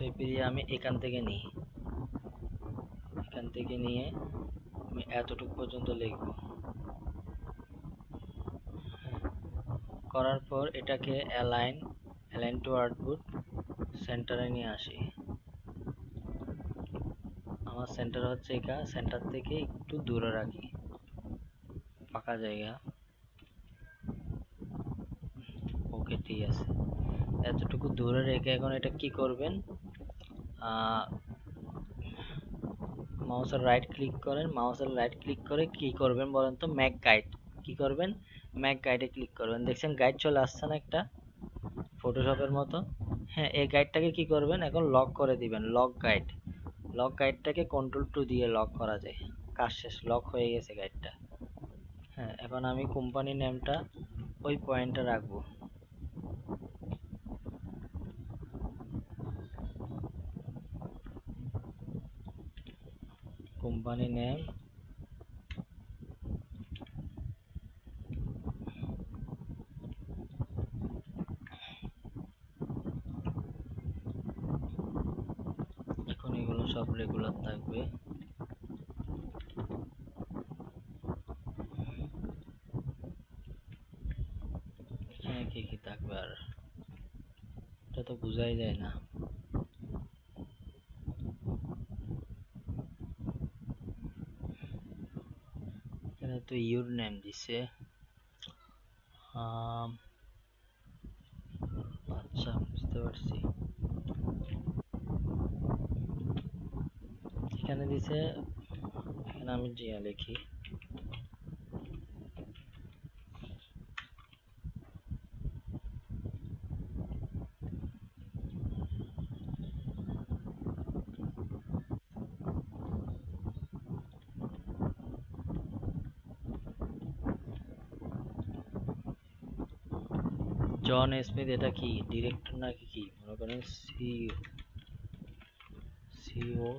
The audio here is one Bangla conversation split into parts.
এপিরিয়া আমি এখান থেকে নিই, এখান থেকে নিয়ে আমি এতটুকু পর্যন্ত লিখব। করার পর এটাকে অ্যালাইন টু আউটপুট সেন্টারে নিয়ে আসি। আমার সেন্টার হচ্ছে এখানে, সেন্টার থেকে একটু দূরে রাখি ফাঁকা জায়গা। ওকে, ঠিক আছে, এতটুকু দূরে রেখে এখন এটা কি করবেন, মাউসের রাইট ক্লিক করেন, মাউসের রাইট ক্লিক করে কি করবেন বলেন তো, ম্যাক গাইড। কি করবেন, ম্যাক গাইডে ক্লিক করবেন। দেখছেন গাইড চলে আসছে না একটা ফটোশপের মতো? হ্যাঁ, এই গাইডটাকে কি করবেন, এখন লক করে দিবেন, লক গাইড। লক গাইডটাকে কন্ট্রোল 2 দিয়ে লক করা যায়। কাজ শেষ, লক হয়ে গেছে গাইডটা। হ্যাঁ, এখন আমি কোম্পানি নেমটা ওই পয়েন্টে রাখবো। কোম্পানি নেম, এখন এগুলো সব রেগুলার থাকবে। এখানে কি কি থাকবে আর এটা তো বোঝাই যায় না। এখানে তো ইউর নেম দিছে। আচ্ছা, বুঝতে পারছি। এখানে দিছে, এখানে আমি জিয়া লিখি। জন স্মিথ, এটা কি ডিরেক্টর নাকি কি মনে করেন, সিও।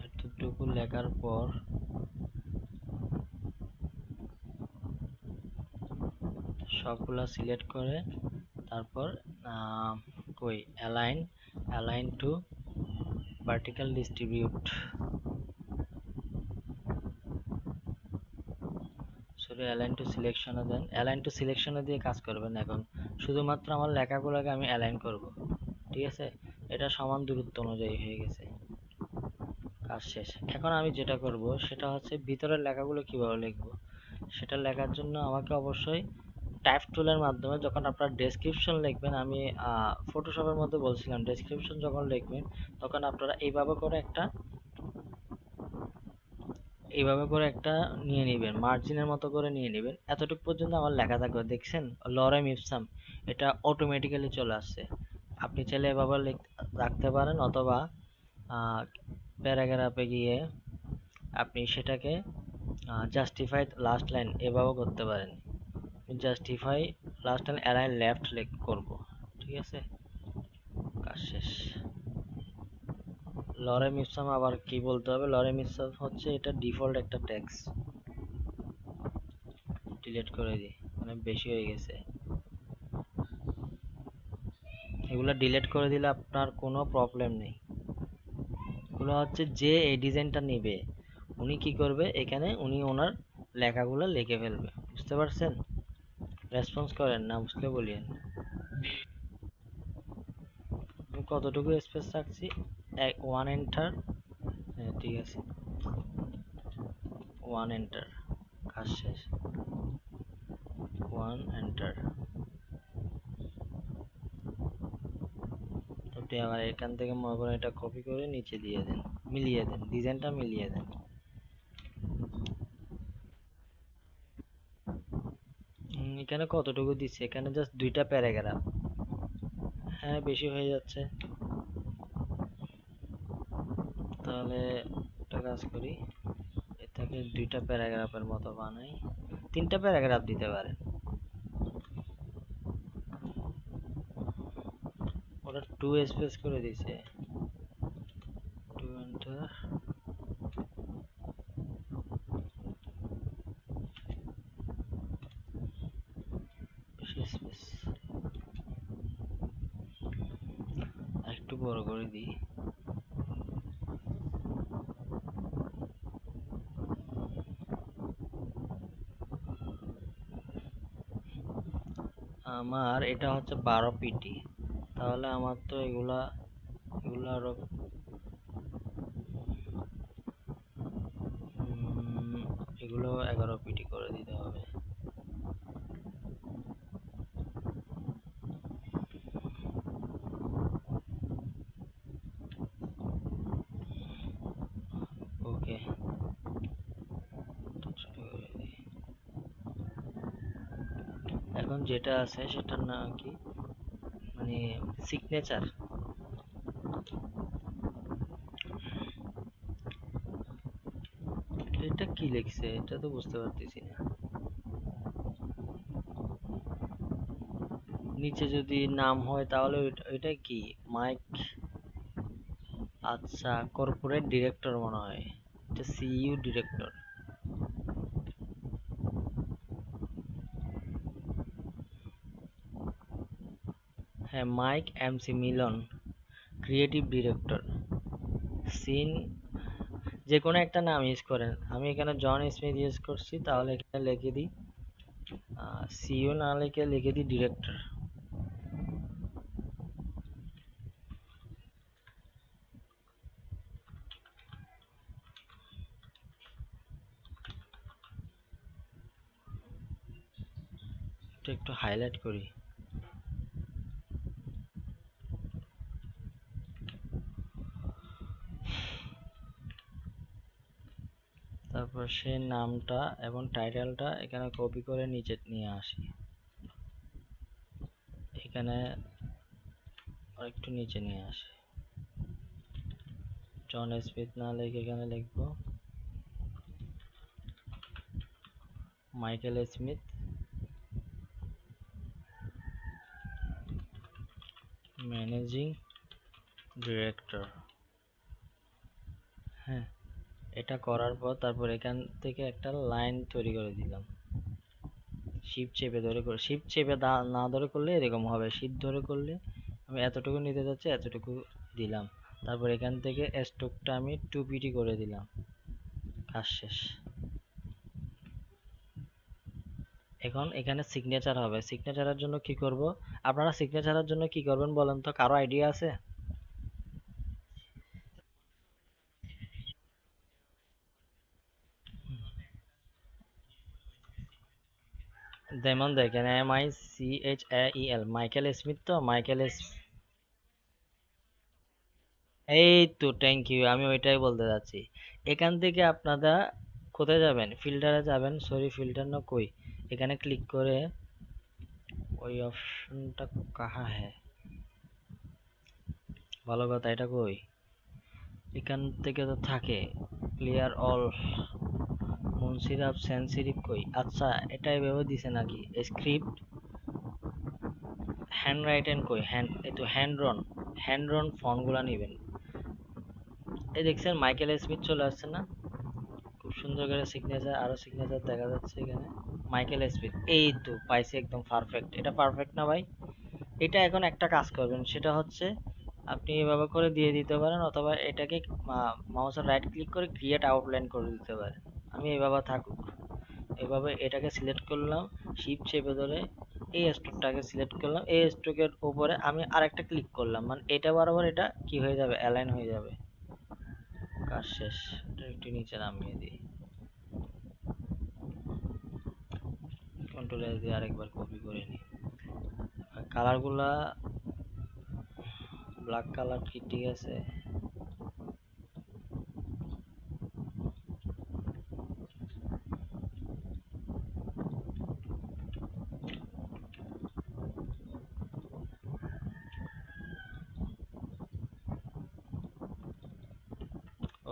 এতটুকু লেখার পর সবগুলা সিলেক্ট করে তারপর কই align to vertical distribute, sorry align to সিলেকশনে দেন। অ্যালাইন টু সিলেকশনে দিয়ে কাজ করবেন। এখন শুধুমাত্র আমার লেখাগুলোকে আমি অ্যালাইন করব, ঠিক আছে? এটা সমান দূরত্ব অনুযায়ী হয়ে গেছে, কাজ শেষ। এখন আমি যেটা করব সেটা হচ্ছে ভিতরের লেখাগুলো কিভাবে লিখব, সেটা লেখার জন্য আমাকে অবশ্যই টাইপ টুলের মাধ্যমে, যখন আপনার ডেসক্রিপশন লিখবেন, আমি ফটোশপের মধ্যে বলছিলাম ডেসক্রিপশন যখন লিখবেন তখন আপনারা এইভাবে করে একটা নিয়ে নেবেন, মার্জিনের মতো করে নিয়ে নেবেন। এতটুকু পর্যন্ত আমার লেখা থাকবে। দেখছেন লরেম ইপসাম, এটা অটোমেটিক্যালি চলে আসছে। আপনি চাইলে এভাবে রাখতে পারেন, অথবা প্যারাগ্রাফে গিয়ে আপনি সেটাকে জাস্টিফাই লাস্ট লাইন এভাবেও করতে পারেন। Justify last line align left করব, ঠিক আছে? কাজ শেষ। লরেম ইপসাম আবার কি বলতে হবে, লরেম ইপসাম হচ্ছে এটা ডিফল্ট একটা টেক্সট। ডিলিট করে দিই, মানে বেশি হয়ে গেছে। এগুলো ডিলিট করে দিলে আপনার কোনো প্রবলেম নেই। এগুলো হচ্ছে যে এই ডিজাইনটা নেবে উনি কি করবে, এখানে উনি ওনার লেখাগুলো লিখে ফেলবে। বুঝতে পারছেন? রেসপন্স করেন, না বুঝলে বলিয়েন। আমি কতটুকু স্পেস রাখছি, 1 এন্টার। হ্যাঁ, ঠিক আছে, 1 এন্টার, কাজ শেষ। 1 এন্টার। আপনি আবার এখান থেকে মনে করেন এটা কপি করে নিচে দিয়ে দেন, মিলিয়ে দেন, ডিজাইনটা মিলিয়ে দেন। এখানে কতটুকু দিচ্ছে? এখানে জাস্ট 2টা প্যারাগ্রাফ। হ্যাঁ, বেশি হয়ে যাচ্ছে। তাহলে একটা কাজ করি, এটাকে 2টা প্যারাগ্রাফের মতো বানাই। 3টা প্যারাগ্রাফ দিতে পারেন। ওরা 2 স্পেস করে দিছে। 2 এন্টার। স্পেস একটু বড় করে দিই। আমার এটা হচ্ছে 12 পিটি, তাহলে আমার তো এগুলা এগুলো আরো এগুলো 11 পিটি করে দিতে হবে। ওকে, এখন যেটা আছে সেটার নাম কি, মানে সিগনেচার। এটা কি লিখছে এটা তো বুঝতে পারতেছি না। নিচে যদি নাম হয় তাহলে ওইটা কি, মাইক? আচ্ছা, কর্পোরেট ডিরেক্টর মনে হয়, এটা সিইউ ডিরেক্টর। হ্যাঁ, মাইক এমসি মিলন, ক্রিয়েটিভ ডিরেক্টর। সিন, যে কোনো একটা নাম ইউজ করেন। আমি এখানে জন স্মিথ ইউজ করছি, তাহলে এখানে লিখে দিই সিইও, না লিখে লিখে দিই ডিরেক্টর। এটা একটু হাইলাইট করি। তারপর সেই নামটা এবং টাইটেলটা এখানে কপি করে নিচে নিয়ে আসি। এখানে আরেকটু নিচে নিয়ে আসি। জন স্মিথ না লিখে এখানে লিখবো মাইকেল স্মিথ, ম্যানেজিং ডিরেক্টর। হ্যাঁ, এটা করার পর তারপর এখান থেকে একটা লাইন তৈরি করে দিলাম। শিফট চেপে ধরে করে, শিফট চেপে না ধরে করলে এরকম হবে, শিফট ধরে করলে আমি এতটুকু নিতে যাচ্ছি, এতটুকু দিলাম। তারপর এখান থেকে স্ট্রোকটা আমি 2 পিটি করে দিলাম। কাজ শেষ। এখন এখানে সিগনেচার হবে। সিগনেচারের জন্য কি করব? আপনারা সিগনেচারের জন্য কি করবেন বলেন তো, কারো আইডিয়া আছে? যেমন দেখেন, MICHAEL, মাইকেল স্মিথ। তো মাইকেল এই তো, থ্যাংক ইউ, আমি ওইটাই বলতে যাচ্ছি। এখান থেকে আপনারা কোথায় যাবেন? ফিল্টারে যাবেন, সরি ফিল্টার না, কই, এখানে ক্লিক করে ওই অপশনটা কাহা হ্যাঁ, ভালো কথা, এটা কই, এখান থেকে তো থাকে ক্লিয়ার অল, মুন্সিরাফ সেন্সিটিভ কই, আচ্ছা এটা এভাবে দিছে নাকি? স্ক্রিপ্ট, হ্যান্ড রাইটেন কই, হ্যান্ড, এই তো হ্যান্ড রন ফন্টগুলা নেবেন। এই দেখছেন মাইকেল স্মিথ চলে আসছে না? খুব সুন্দর করে সিগনেচার, আরো সিগনেচার দেখা যাচ্ছে এখানে। মাইকেল স্মিথ, এই তো পাইছি, একদম পারফেক্ট। এটা পারফেক্ট না ভাই? এটা এখন একটা কাজ করবেন, সেটা হচ্ছে আপনি এভাবে করে দিয়ে দিতে পারেন, অথবা এটাকে মাউসের রাইট ক্লিক করে ক্রিয়েট আউটলাইন করে দিতে পারেন। আমি এভাবে থাকুক, এভাবে এটাকে সিলেক্ট করলাম, শিফট চেপে ধরে এই স্ট্রোকটাকে সিলেক্ট করলাম, এই স্ট্রোকের উপরে আমি আরেকটা ক্লিক করলাম, মানে এটা বরাবর এটা কি হয়ে যাবে, অ্যালাইন হয়ে যাবে। কাজ শেষ। এটা একটু নিচে নামিয়ে দিই, কন্ট্রোল এস দিয়ে আরেকবার কপি করে নিই। কালারগুলা ব্ল্যাক কালার কি ঠিক আছে?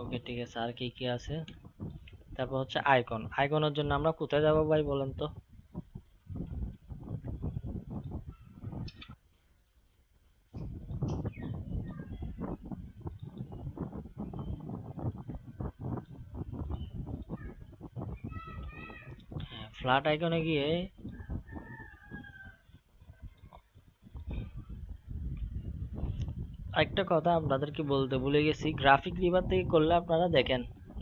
ওকে ঠিক আছে, আর কি কি আছে? তারপর হচ্ছে আইকন। আইকনের জন্য আমরা কোথায় যাব ভাই বলেন তো? হ্যাঁ, ফ্ল্যাট আইকনে গিয়ে একটা কথা আপনাদেরকে বলতে ভুলে গেছি, গ্রাফিক রিভার থেকে করলে আপনারা দেখেন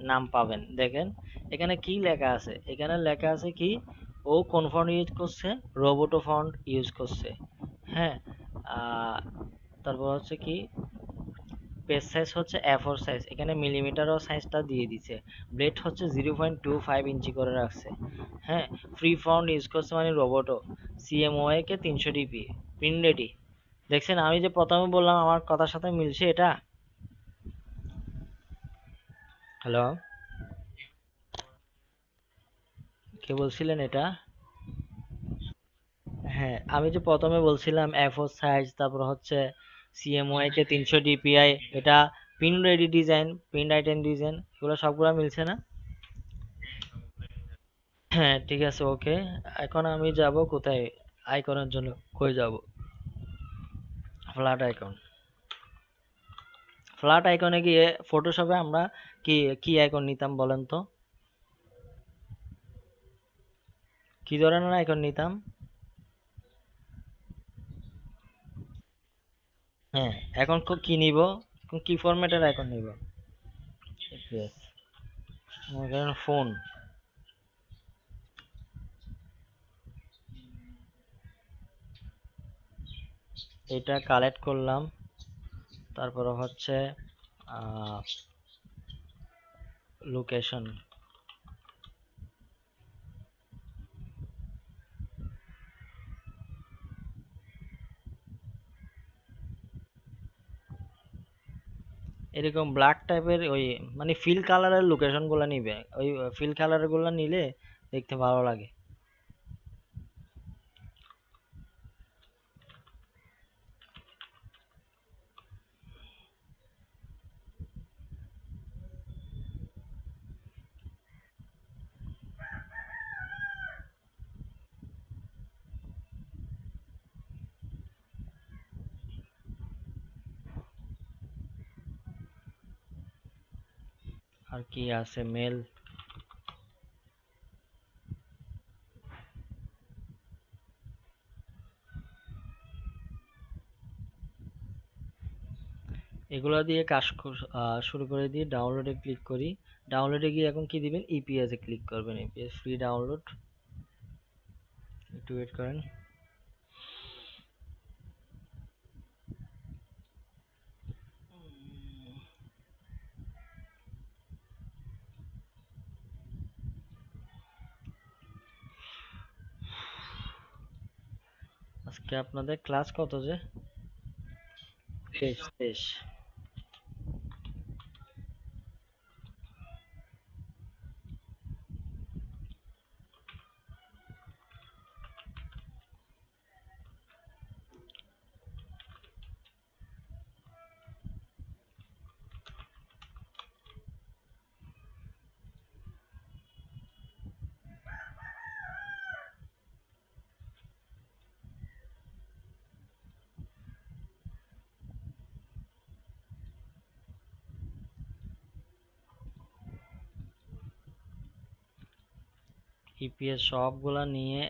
নাম পাবেন। দেখেন এখানে কি লেখা আছে, এখানে লেখা আছে কি ও কোন ফন্ট ইউজ করছে, রোবোটো ফন্ট ইউজ করছে। হ্যাঁ, তারপর হচ্ছে কি পেজ সাইজ হচ্ছে A4 সাইজ, এখানে মিলিমিটারও সাইজটা দিয়ে দিছে। ব্লেড হচ্ছে 0.25 ইঞ্চি করে রাখছে। হ্যাঁ, ফ্রি ফন্ট ইউজ করছে মানে রোবোটো, CMYK কে 300 dpi, প্রিন্ট রেডি। দেখছেন আমি যে প্রথমে বললাম আমার কথার সাথে মিলছে এটা? হ্যালো, কে বলছিলেন এটা? হ্যাঁ, আমি যে প্রথমে বলছিলাম A4 সাইজ, তারপর হচ্ছে CMYK 300 dpi, এটা print ready design, print item design, এগুলো সবগুলো মিলছে না? হ্যাঁ ঠিক আছে, ওকে। এখন আমি যাব কোথায় আইকনের জন্য? কই যাব? Flat icon. ফ্ল্যাট আইকনে গিয়ে ফটোশপে আমরা কি কি আইকন নিতাম বলেন তো? কি ধরনের আইকন নিতাম? হ্যাঁ, এখন কি নিব? কি ফরম্যাটের আইকন নিব? EPS, phone. এটা কালেক্ট করলাম, তারপর হচ্ছে লোকেশন। এরকম ব্ল্যাক টাইপের ওই মানে ফিল কালারের লোকেশন গুলা নিবে, ওই ফিল কালার গুলা নিলে দেখতে ভালো লাগে। আর কি আছে? মেল। এগুলা দিয়ে কাজ শুরু করে দিয়ে ডাউনলোডে ক্লিক করি। ডাউনলোডে গিয়ে এখন কি দিবেন? ইপিএস এ ক্লিক করবেন, ইপিএস ফ্রি ডাউনলোড। একটু ওয়েট করেন। আজকে আপনাদের ক্লাস কত যে? 23। ইপিএস সবগুলা নিয়ে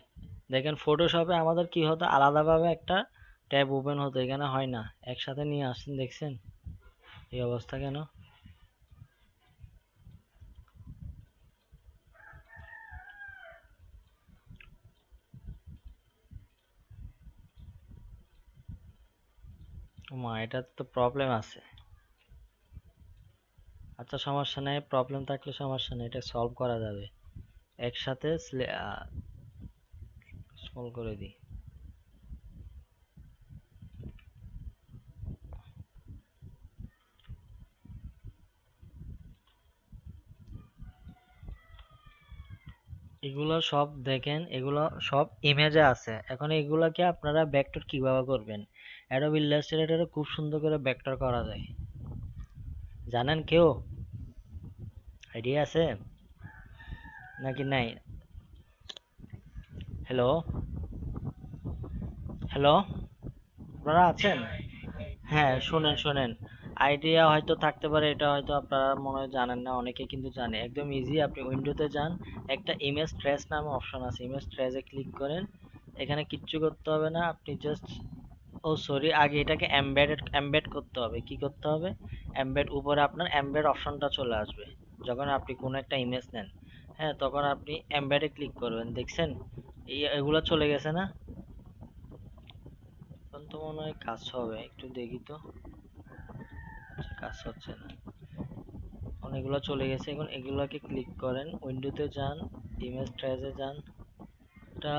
দেখেন, ফটোশপে আমাদের কি হতো, আলাদাভাবে একটা ট্যাব ওপেন হতো, এখানে হয় না। একসাথে নিয়ে আসছেন, দেখছেন এই অবস্থা কেন? মা, এটা তো প্রবলেম আছে। আচ্ছা সমস্যা নেই, প্রবলেম থাকলে সমস্যা নেই, এটা সলভ করা যাবে। একসাথে স্মল করে দিই। এগুলো সব দেখেন, এগুলো সব ইমেজে আছে। এখন এগুলাকে আপনারা ভেক্টর কিভাবে করবেন? অ্যাডোবি ইলাস্ট্রেটরে খুব সুন্দর করে ভেক্টর করা যায়, জানেন কেউ? আইডিয়া আছে নাকি নাই? হ্যালো, হ্যালো, আপনারা আছেন? হ্যাঁ, শোনেন শোনেন, আইডিয়া হয়তো থাকতে পারে, এটা হয়তো আপনারা মনে হয় জানেন না, অনেকে কিন্তু জানে। একদম ইজি, আপনি উইন্ডোতে যান, একটা ইমেজ ট্রেস নামে অপশন আছে, ইমেজ ট্রেসে ক্লিক করেন। এখানে কিচ্ছু করতে হবে না, আপনি জাস্ট, ও সরি, আগে এটাকে এমবেড করতে হবে। কি করতে হবে? এমবেড, উপরে আপনার এমবেড অপশনটা চলে আসবে যখন আপনি কোনো একটা ইমেজ নেন। হ্যাঁ, তখন আপনি এমবেডে ক্লিক করবেন, দেখছেন এগুলো চলে গেছে না? এখন তো মনে হয় কাজ হবে, একটু দেখি তো। আচ্ছা, কাজ হচ্ছে না, অনেকগুলো চলে গেছে। এখন এগুলোকে ক্লিক করেন, উইন্ডোতে যান, ইমেজ ট্রেসে যান। এটা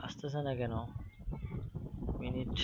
আসতেছে না কেন? মিনিট।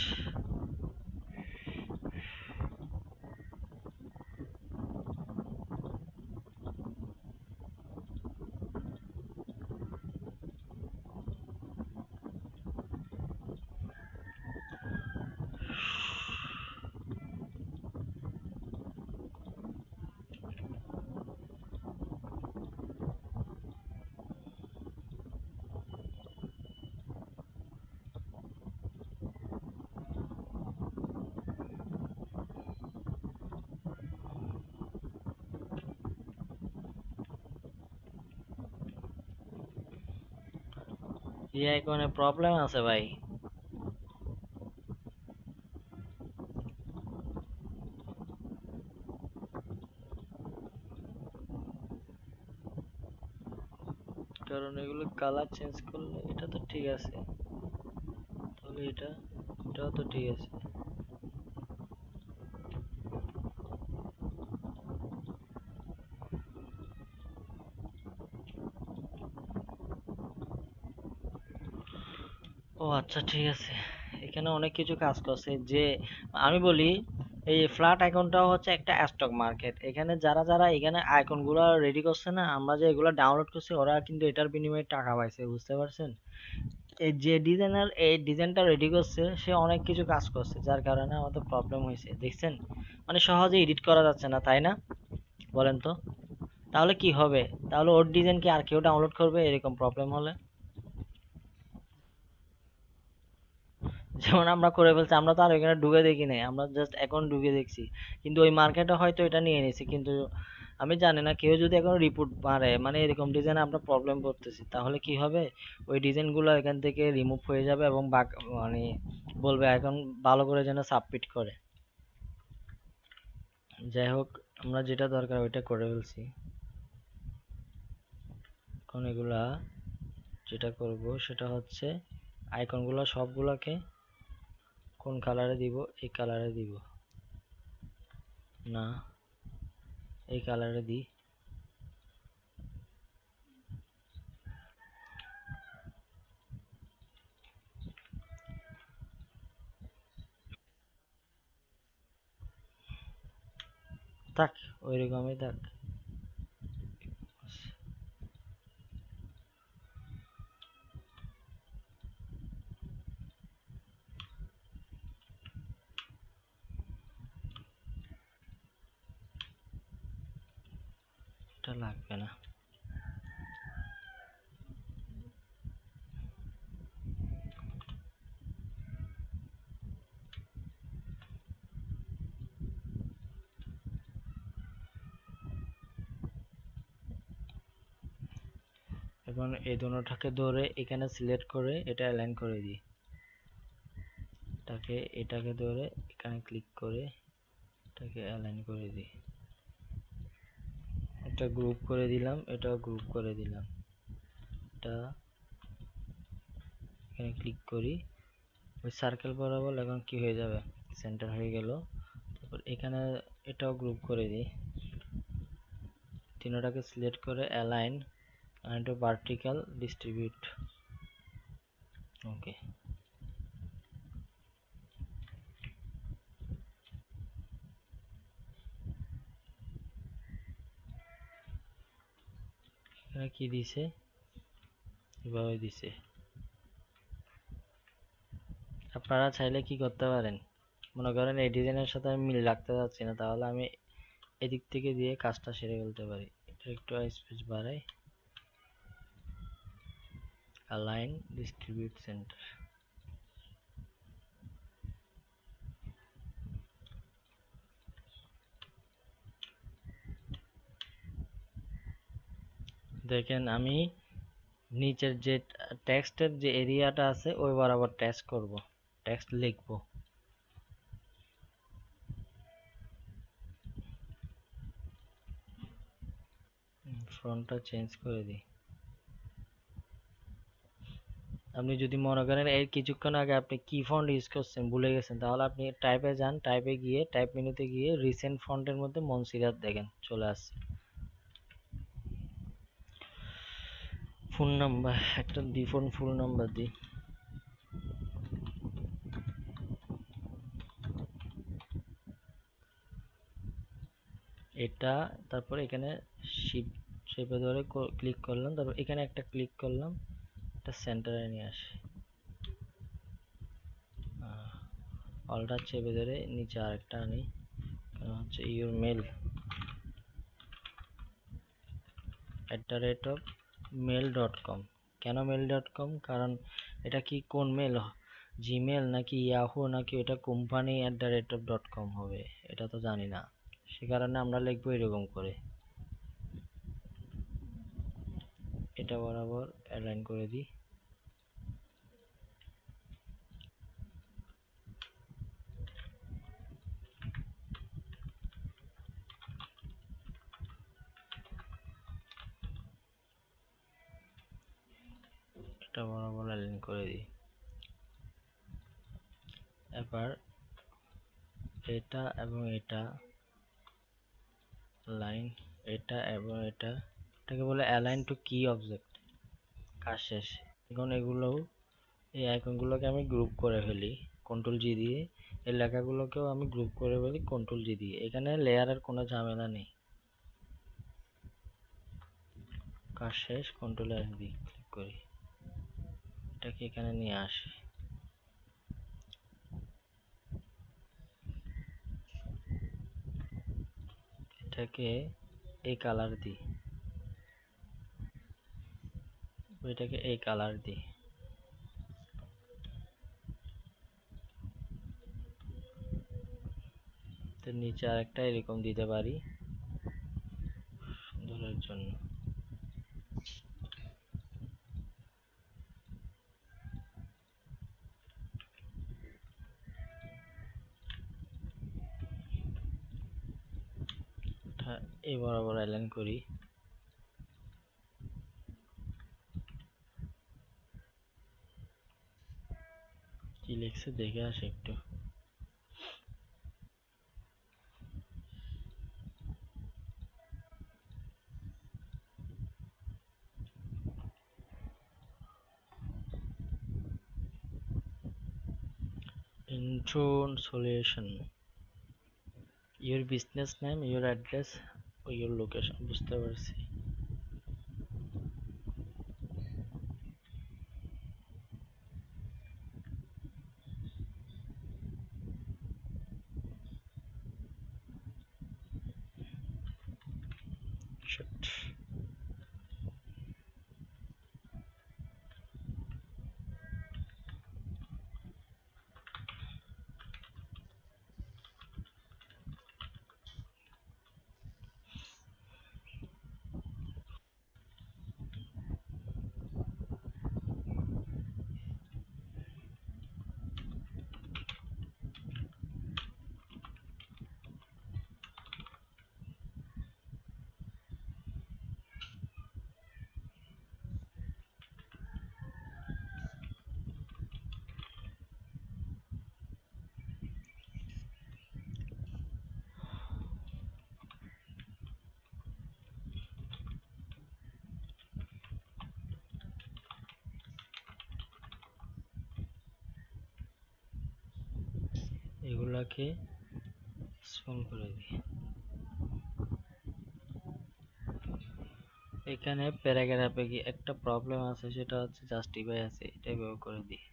এই আইকনে প্রবলেম আছে ভাই। কারণ এগুলো কালার চেঞ্জ করলে, এটা তো ঠিক আছে, তাহলে এটাও তো ঠিক আছে। ও আচ্ছা, ঠিক আছে, এখানে অনেক কিছু কাজ করছে। যে আমি বলি, এই ফ্ল্যাট আইকনটাও হচ্ছে একটা স্টক মার্কেট। এখানে যারা যারা এখানে আইকন গুলো রেডি করছে না, আমরা যে এগুলো ডাউনলোড করছি, ওরা কিন্তু এটার বিনিময়ে টাকা পাইছে, বুঝতে পারছেন? এই যে ডিজাইনার এই ডিজাইনটা রেডি করছে, সে অনেক কিছু কাজ করছে, যার কারণে আমাদের প্রবলেম হয়েছে, দেখছেন? মানে সহজে এডিট করা যাচ্ছে না, তাই না? বলেন তো, তাহলে কি হবে? তাহলে ওর ডিজাইন কি আর কেউ ডাউনলোড করবে এরকম প্রবলেম হলে? যেমন আমরা করে ফেলছি, আমরা তো আর এখানে ঢুকে দেখি নাই, আমরা জাস্ট এখন ঢুকে দেখছি। কিন্তু ওই মার্কেটে হয়তো এটা নিয়ে নিছি, কিন্তু আমি জানি না। কেউ যদি এখন রিপোর্ট মারে, মানে এরকম ডিজাইন আমরা প্রবলেম করতেছি, তাহলে কি হবে? ওই ডিজাইন গুলো এখান থেকে রিমুভ হয়ে যাবে এবং মানে বলবে এখন ভালো করে যেন সাবমিট করে। যাই হোক, আমরা যেটা দরকার ওইটা করে ফেলছি। এখন এগুলা যেটা করব সেটা হচ্ছে, আইকনগুলো সবগুলোকে কোন কালারে দিব? এই কালারে দিব না, এই কালারে দিই। থাক, ওইরকমই থাক। এটা লাগবে না। এখন এই দুটোটাকে ধরে এখানে সিলেক্ট করে এটা অ্যালাইন করে দিই। এটাকে ধরে এখানে ক্লিক করে এটাকে অ্যালাইন করে দিই। এটা গ্রুপ করে দিলাম, এটাও গ্রুপ করে দিলাম। এটা এখানে ক্লিক করি, ওই সার্কেল বরাবর এখন কি হয়ে যাবে? সেন্টার হয়ে গেল। তারপর এখানে এটাও গ্রুপ করে দিই, তিনটাকে সিলেক্ট করে অ্যালাইন and vertical distribute। ওকে, এখানে কি দিছে? এভাবে দিছে। আপনারা চাইলে কি করতে পারেন, মনে করেন এই ডিজাইনের সাথে আমি মিল রাখতে চাচ্ছি না, তাহলে আমি এদিক থেকে দিয়ে কাজটা সেরে ফেলতে পারি। একটু স্পেস বাড়াই, অ্যালাইন ডিস্ট্রিবিউট সেন্টার। দেখেন আমি নিচের যে টেক্সটের যে এরিয়াটা আছে ওই বরাবর টেক্সট করব, টেক্সট লিখব। ফন্টটা চেঞ্জ করে দিই। আপনি যদি মনে করেন এই কিছুক্ষণ আগে আপনি কি ফন্ট ইউজ করছেন ভুলে গেছেন, তাহলে আপনি টাইপে যান, টাইপে গিয়ে টাইপ মেনুতে গিয়ে রিসেন্ট ফন্টের মধ্যে মনসিরাত দেখেন চলে আসছে। ফোন নাম্বার একটা দি, ফোন ফুল নাম্বার দিই। এটা তারপর এখানে শিফট চেপে ধরে ক্লিক করলাম, তারপর এখানে একটা ক্লিক করলাম, এটা সেন্টারে নিয়ে আসি। অলটা চেপে ধরে নিচে আরেকটা আনি, হচ্ছে ইউর মেল @mail.com। কেন mail.com? কারণ এটা কি কোন মেল, জিমেল নাকি ইয়াহু নাকি এটা কোম্পানি @com হবে, এটা তো জানি না, সে কারণে আমরা লিখবো এরকম করে। এটা বরাবর অ্যালাইন করে দিই। এটা বরাবর অ্যালাইন করে দিই। এবার এটা এবং এটা লাইন, এটা এবং এটাকে বলে অ্যালাইন টু কি অবজেক্ট। কাজ শেষ। এখন এগুলো, এই আইকনগুলোকে আমি গ্রুপ করে ফেলি কন্ট্রোল জি দিয়ে, এই লেখাগুলোকেও আমি গ্রুপ করে ফেলি কন্ট্রোল জি দিয়ে। এখানে লেয়ারের কোনো ঝামেলা নেই। কাজ শেষ, কন্ট্রোল এস দিয়ে ক্লিক করি, এটাকে এখানে নিয়ে আসি। এটাকে এই কালার দিই, এটাকে এই কালার দিই। তো নিচে আরেকটা এরকম দিতে পারি সুন্দরের জন্য। এই বরাবর অ্যালাইন করি। কি লিখছে দেখে আসি একটু। intro solution, your business name, your address, your location, বুঝতে পারছি। Shit. এগুলাকে স্মল করে দিই। এখানে প্যারাগ্রাফে গিয়ে একটা প্রবলেম আছে, সেটা হচ্ছে জাস্টিফাই আছে, এটা ব্যবহার করে দিই।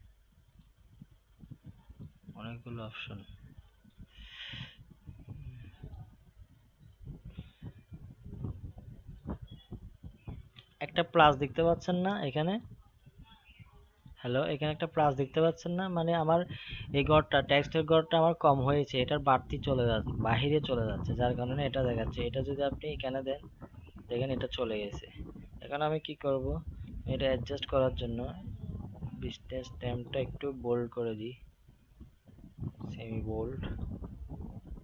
অনেকগুলো অপশন, একটা প্লাস দেখতে পাচ্ছেন না এখানে? হ্যালো, এখানে একটা প্লাস দেখতে পাচ্ছেন না? মানে আমার এই ঘরটা, টেক্সটের ঘরটা আমার কম হয়েছে, এটার বাড়তি চলে যাচ্ছে, বাহিরে চলে যাচ্ছে, যার কারণে এটা দেখাচ্ছে। এটা যদি আপনি এখানে দেন, দেখেন এটা চলে গেছে। এখন আমি কি করব, এটা অ্যাডজাস্ট করার জন্য ডিসটেন্স টাইমটা একটু বোল্ড করে দিই, সেমি বোল্ড।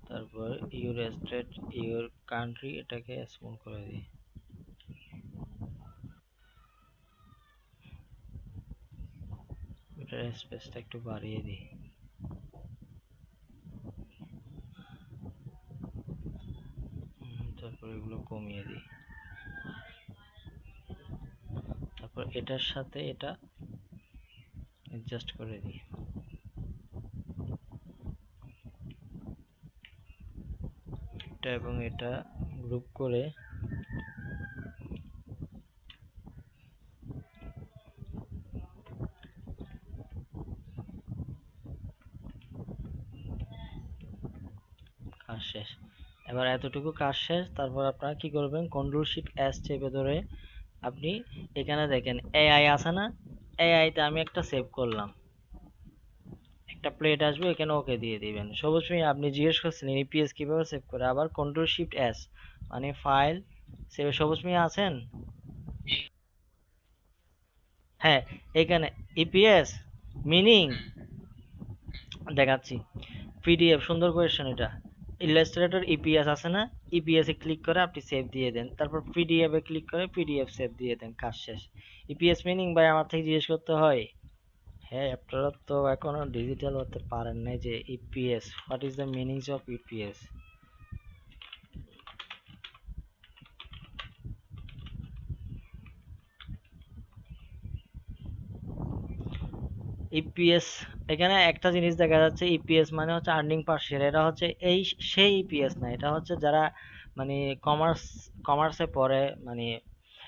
তারপর ইউর স্টেট, ইউর কান্ট্রি, এটাকে স্মল করে দিই। এটার স্পেসটা একটু বাড়িয়ে দিই। তারপর এগুলো কমিয়ে দিই। তারপর এটার সাথে এটা অ্যাডজাস্ট করে দিই। এটা এবং এটা গ্রুপ করে কাজ শেষ। এবার এতটুকু কাজ শেষ। তারপর আপনারা কি করবেন, কন্ট্রোল শিফট এস চেপে ধরে আপনি এখানে দেখেন এআই আছে না, এআই তে আমি একটা সেভ করলাম, একটা প্লেট আসবে, এখানে ওকে দিয়ে দিবেন। সবুজ ভাই আপনি জিজ্ঞেস করছিলেন ইপিএস কিভাবে সেভ করে, আবার কন্ট্রোল শিফট এস মানে ফাইল সেভ। সবুজ ভাই আছেন? হ্যাঁ, এখানে ইপিএস মিনিং দেখাচ্ছি। পিডিএফ, সুন্দর কোয়েশ্চেন এটা। ইলাস্ট্রেটর ইপিএস আছে না, ইপিএস এ ক্লিক করে আপনি সেভ দিয়ে দেন, তারপর পিডিএফ এ ক্লিক করে পিডিএফ সেভ দিয়ে দেন, কাজ শেষ। ইপিএস মিনিং ভাই আমার থেকে জিজ্ঞেস করতে হয়? হ্যাঁ, আপনারা তো এখনো ডিজিটাল হতে পারেন নাই যে EPS, what is the meanings of EPS. EPS, এখানে একটা জিনিস দেখা যাচ্ছে, ইপিএস মানে হচ্ছে আর্নিং পার শেয়ার। এটা হচ্ছে এই সেই ইপিএস না, এটা হচ্ছে যারা মানে কমার্সে পড়ে, মানে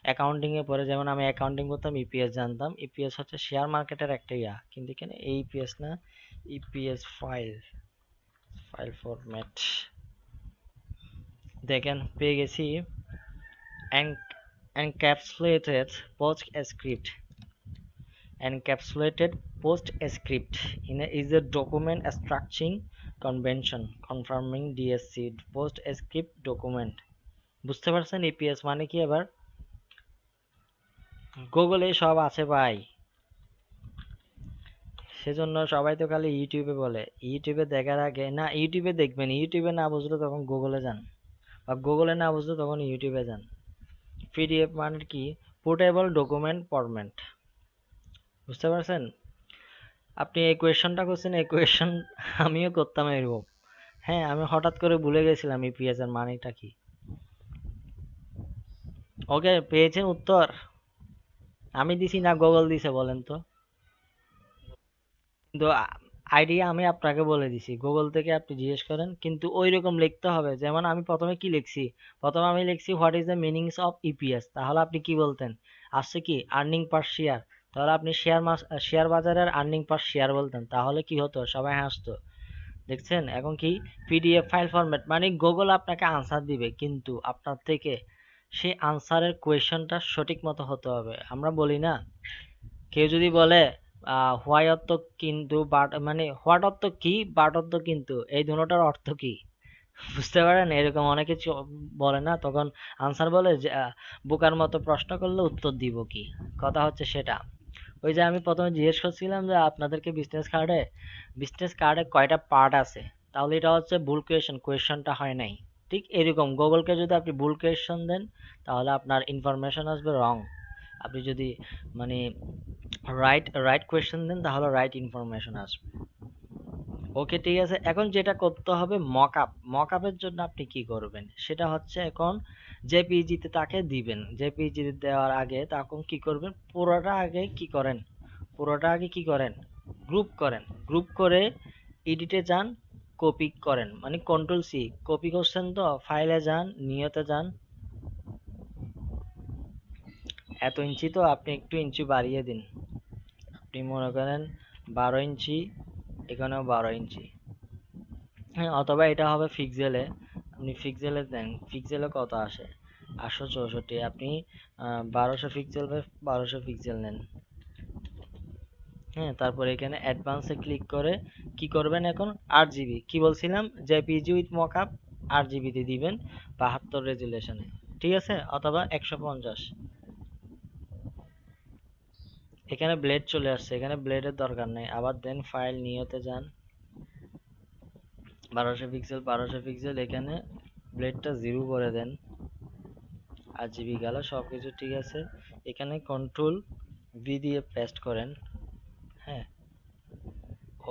অ্যাকাউন্টিং এ পড়ে, যেমন আমি অ্যাকাউন্টিং করতাম, ইপিএস জানতাম। ইপিএস হচ্ছে শেয়ার মার্কেটের একটা ইয়া, কিন্তু এখানে এই ইপিএস না, ইপিএস ফাইল, ফাইল ফরম্যাট দেখেন পেয়ে গেছি। encapsulated PostScript. Encapsulated PostScript is a document structuring convention confirming DSC PostScript document. বুঝতে পারছেন ইপিএস মানে কি? এবার গুগলে সব আছে ভাই, সেজন্য সবাই তো খালি ইউটিউবে বলে। ইউটিউবে দেখার আগে না, ইউটিউবে দেখবেন, ইউটিউবে না বুঝলে তখন গুগলে যান, বা গুগলে না বুঝলে তখন ইউটিউবে যান। পিডিএফ মানে কি? Portable document format. বুঝতে পারছেন? আপনি এই কোয়েশ্চনটা করছেন, এই কোয়েশ্চন আমিও করতাম এরকম। হ্যাঁ, আমি হঠাৎ করে ভুলে গেছিলাম ইপিএস এর মানেটা কি। ওকে, পেয়েছেন উত্তর? আমি দিছি না গুগল দিছে বলেন তো? কিন্তু আইডিয়া আমি আপনাকে বলে দিছি, গুগল থেকে আপনি জিজ্ঞেস করেন, কিন্তু ওই রকম লিখতে হবে। যেমন আমি প্রথমে কি লিখছি, প্রথমে আমি লিখছি what is the meanings of EPS, তাহলে আপনি কি বলতেন? আসছে কি আর্নিং পার শেয়ার, তাহলে আপনি শেয়ার বাজারের আর্নিং পার শেয়ার বলতেন, তাহলে কি হতো? সবাই হাসতো। দেখছেন? এখন কি পিডিএফ ফাইল ফরম্যাট, মানে গুগল আপনাকে আনসার দিবে, কিন্তু আপনার থেকে সেই আনসারের কোয়েশনটা সঠিক মতো হতে হবে। আমরা বলি না, কেউ যদি বলে হোয়াই অর্থ কিন্তু, বাট মানে হোয়াট অর্থ কি, বাট অর্থ কিন্তু, এই দুটোটার অর্থ কি? বুঝতে পারেন? এরকম অনেকে বলে না, তখন আনসার বলে যে বোকার মতো প্রশ্ন করলে উত্তর দিব কি, কথা হচ্ছে সেটা। ওই যে আমি প্রথমে জিজ্ঞেস করছিলাম যে আপনাদেরকে বিজনেস কার্ডে কয়টা পার্ট আছে, তাহলে এটা হচ্ছে ভুল কোয়েশন, কোয়েশনটা হয় নাই। ঠিক এরকম গুগলকে যদি আপনি ভুল কোয়েশন দেন, তাহলে আপনার ইনফরমেশন আসবে রং। আপনি যদি মানে রাইট রাইট কোয়েশ্চেন দেন, তাহলে রাইট ইনফরমেশন আসবে। ওকে, ঠিক আছে। এখন যেটা করতে হবে, মক আপের জন্য আপনি কি করবেন সেটা হচ্ছে, এখন জেপিইজি তে তাকে দিবেন। জেপিইজি তে দেওয়ার আগে তখন কি করবেন, পুরোটা আগে কি করেন, গ্রুপ করেন। গ্রুপ করে এডিটে যান, কপি করেন, মানে কন্ট্রোল সি, কপি করছেন তো, ফাইলে যান, নিয়তে যান। এত ইঞ্চি তো, আপনি একটু ইঞ্চি বাড়িয়ে দিন। আপনি মনে করেন 12 ইঞ্চি, এখানেও 12 ইঞ্চি। হ্যাঁ, অথবা এটা হবে পিক্সেলে, আপনি পিক্সেলে দেন, পিক্সেলে কত আসে, 864 আপনি 1200 পিক্সেল বাই 1200 পিক্সেল নেন। হ্যাঁ, তারপর এখানে অ্যাডভান্সে ক্লিক করে কি করবেন এখন 8 জিবি কি বলছিলাম জেপিজি উইথ মকআপ 8 জিবি তে দিবেন 72 রেজুলেশনে, ঠিক আছে, অথবা 150। এখানে ব্লেড চলে আসছে, এখানে ব্লেডের দরকার নেই, আবার দেন ফাইল নিউতে যান, 1200 পিক্সেল এখানে ব্লেডটা 0 করে দেন, 8 জিবি গেল, সবকিছু ঠিক আছে। এখানে কন্ট্রোল ভি দিয়ে পেস্ট করেন। হ্যাঁ,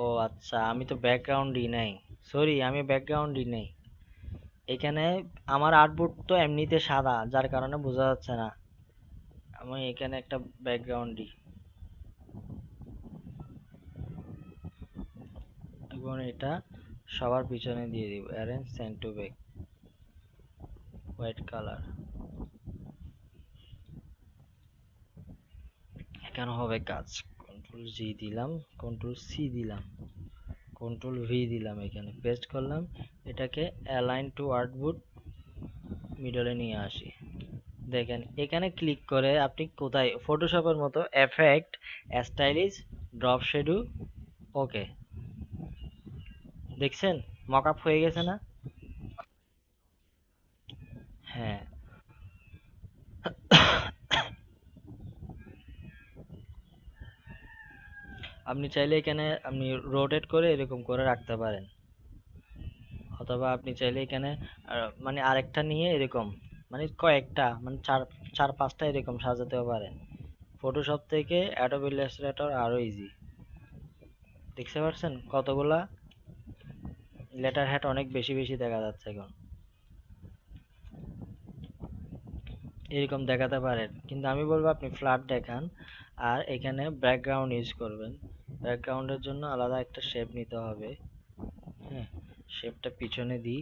ও আচ্ছা, আমি তো ব্যাকগ্রাউন্ডই নাই, সরি আমি ব্যাকগ্রাউন্ডই নেই এখানে। আমার আর্টবোর্ড তো এমনিতে সাদা, যার কারণে বোঝা যাচ্ছে না। আমি এখানে একটা ব্যাকগ্রাউন্ড দিই এবং এটা সবার পিছনে দিয়ে দিব, arrange send to back, white colour. এখানে হবে কাজ, কন্ট্রোল জি দিলাম, কন্ট্রোল সি দিলাম, কন্ট্রোল ভি দিলাম, এখানে পেস্ট করলাম, এটাকে অ্যালাইন টু আর্টবোর্ড মিডলে নিয়ে আসি। দেখেন এখানে ক্লিক করে আপনি কোথায় ফটোশপের মতো এফেক্ট, স্টাইলিশ, ড্রপ শ্যাডো, ওকে, দেখছেন মকআপ হয়ে গেছে না? হ্যাঁ। আপনি চাইলে এখানে আপনি রোটেট করে এরকম করে রাখতে পারেন, অথবা আপনি চাইলে এখানে মানে আরেকটা নিয়ে এরকম, মানে কয়েকটা, মানে চার চার পাঁচটা এরকম সাজাতেও পারেন। ফটোশপ থেকে অ্যাডোবি ইলাস্ট্রেটর আরো ইজি। দেখতে পাচ্ছেন কতগুলা লেটার হেড অনেক বেশি বেশি দেখা যাচ্ছে এখন, এরকম দেখাতে পারেন, কিন্তু আমি বলবো আপনি ফ্ল্যাট দেখান। আর এখানে ব্যাকগ্রাউন্ড ইউজ করবেন, ব্যাকগ্রাউন্ডের জন্য আলাদা একটা শেপ নিতে হবে। হ্যাঁ, শেপটা পিছনে দিই,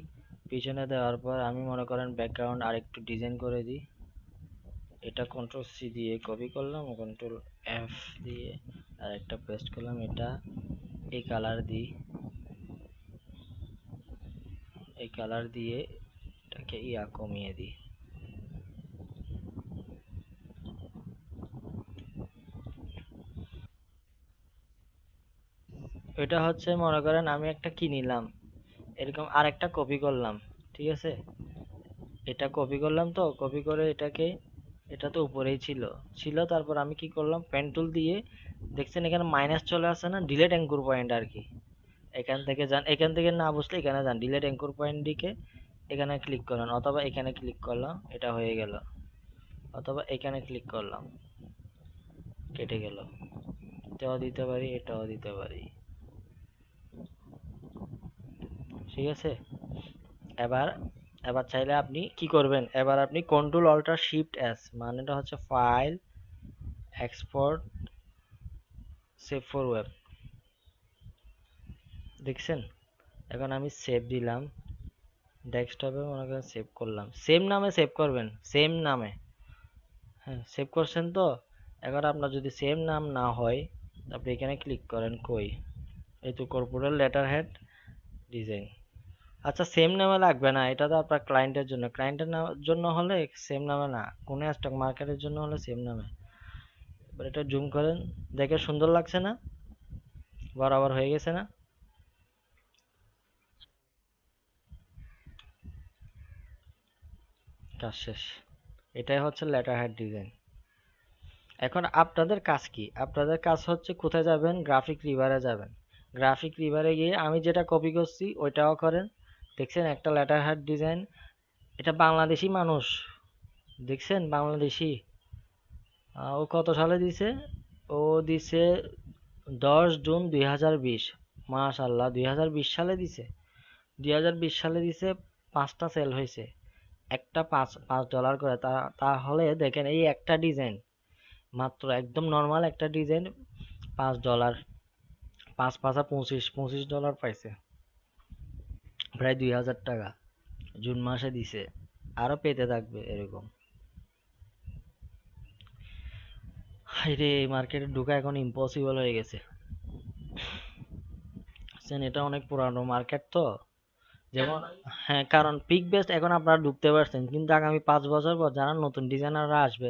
পিছনে দেওয়ার পর আমি মনে করেন ব্যাকগ্রাউন্ড আরেকটু ডিজাইন করে দিই। এটা কন্ট্রোল সি দিয়ে কপি করলাম, কন্ট্রোল এফ দিয়ে আর একটা পেস্ট করলাম, এটা এই কালার দিই, এই কালার দিয়ে এটাকে কমিয়ে দিই। এটা হচ্ছে মনে করেন আমি একটা কি নিলাম, এরকম আরেকটা কপি করলাম, ঠিক আছে, এটা কপি করলাম, তো কপি করে এটাকে, এটা তো উপরেই ছিল ছিল তারপর আমি কি করলাম পেন টুল দিয়ে, দেখছেন এখানে মাইনাস চলে আসছে না, ডিলেট অ্যাঙ্কর পয়েন্ট আর কি, এখান থেকে যান, এখান থেকে না বুঝলে এখানে যান, ডিলেট অ্যাঙ্কর পয়েন্ট দিকে এখানে ক্লিক করলাম, অথবা এখানে ক্লিক করলাম, এটা হয়ে গেল, অথবা এখানে ক্লিক করলাম, কেটে গেল, এটাও দিতে পারি, এটাও দিতে পারি, ঠিক আছে। এবার এবার চাইলে আপনি কি করবেন, এবার আপনি কন্ট্রোল অল্টার শিফট এস, মানেটা হচ্ছে file, export, save for web, দেখছেন। এখন আমি সেভ দিলাম, ডেস্কটপে মনে করেন সেভ করলাম, সেম নামে সেভ করবেন, সেম নামে। হ্যাঁ, সেভ করছেন তো। এবার আপনার যদি সেম নাম না হয়, আপনি এখানে ক্লিক করেন, কই, এই তো কর্পোরেট লেটার হেড ডিজাইন। আচ্ছা সেম নামে লাগবে না, এটা তো আপনার ক্লায়েন্টের জন্য, ক্লায়েন্টের জন্য হলে সেম নামে না, কোন স্টক মার্কেটের জন্য হলে সেম নামে। এবার এটা জুম করেন, দেখে সুন্দর লাগছে না, বরাবর হয়ে গেছে না, কাজ শেষ। এটাই হচ্ছে লেটার হেড ডিজাইন। এখন আপনাদের কাজ কি, আপনাদের কাজ হচ্ছে কোথায় যাবেন, গ্রাফিক রিভারে যাবেন, গ্রাফিক রিভারে গিয়ে আমি যেটা কপি করছি ওইটাও করেন। দেখছেন একটা লেটার হেড ডিজাইন, এটা বাংলাদেশি মানুষ, দেখছেন বাংলাদেশি, ও কত সালে দিছে, ও দিছে 10 জুন 2020, মাশাল্লাহ 2020 সালে দিছে, 2020 সালে দিছে, 5টা সেল হয়েছে, একটা পাঁচ পাঁচ ডলার করে, তাহলে দেখেন এই একটা ডিজাইন, মাত্র একদম নর্মাল একটা ডিজাইন, $5, পাঁচ পাঁচা 25 $25 পাইছে, প্রায় 2000 টাকা, জুন মাসে দিছে, আরো পেতে থাকবে এরকম। হাইরে, এই মার্কেটে ঢোকা এখন ইম্পসিবল হয়ে গেছে, এটা অনেক পুরানো মার্কেট তো, যেমন হ্যাঁ, কারণ পিক বেস্ট এখন আপনারা ঢুকতে পারছেন, কিন্তু আগামী 5 বছর পর যারা নতুন ডিজাইনাররা আসবে,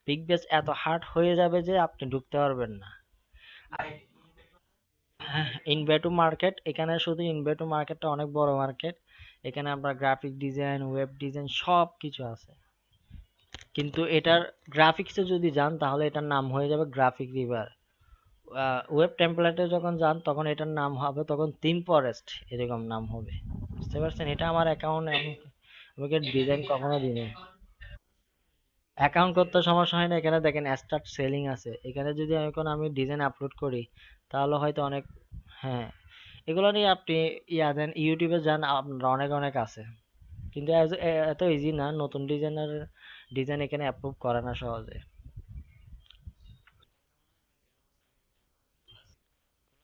পিক বেস্ট এত হার্ড হয়ে যাবে যে আপনি ঢুকতে পারবেন না। হ্যাঁ, ইনভেটু মার্কেট, এখানে শুধু ইনভেটু মার্কেটটা অনেক বড় মার্কেট। এখানে আপনার গ্রাফিক ডিজাইন, ওয়েব ডিজাইন সব কিছু আছে। কিন্তু এটার গ্রাফিক্সে যদি যান তাহলে এটার নাম হয়ে যাবে গ্রাফিক রিভার। ওয়েব টেমপ্লেটে যখন যান তখন এটার নাম হবে তখন থিম ফরেস্ট, এরকম নাম হবে। বুঝতে পারছেন? এটা আমার অ্যাকাউন্ট, আমি আমাকে ডিজাইন কখনো দিইনি। অ্যাকাউন্ট করতে সমস্যা হয় না, এখানে দেখেন স্টার্ট সেলিং আছে, এখানে যদি আমি ডিজাইন আপলোড করি তাহলে হয়তো অনেক, হ্যাঁ, এগুলো নিয়ে আপনি ইয়া দেন, ইউটিউবে যান, আপনার অনেক অনেক আছে। কিন্তু এত ইজি না, নতুন ডিজাইনার ডিজাইন এখানে অ্যাপ্রুভ করে না সহজে।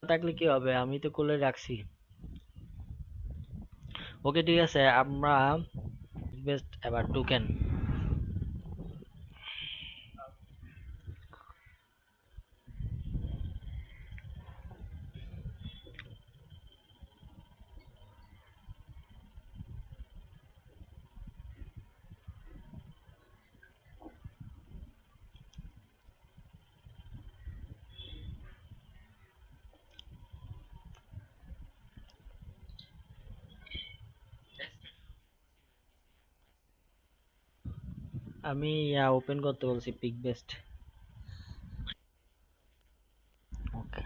থাকলে কি হবে, আমি তো করলে রাখছি। ওকে ঠিক আছে, আমরা বেস্ট এবার ঢুকেন। আমি ইয়া ওপেন করতে বলছি পিক বেস্ট। ওকে,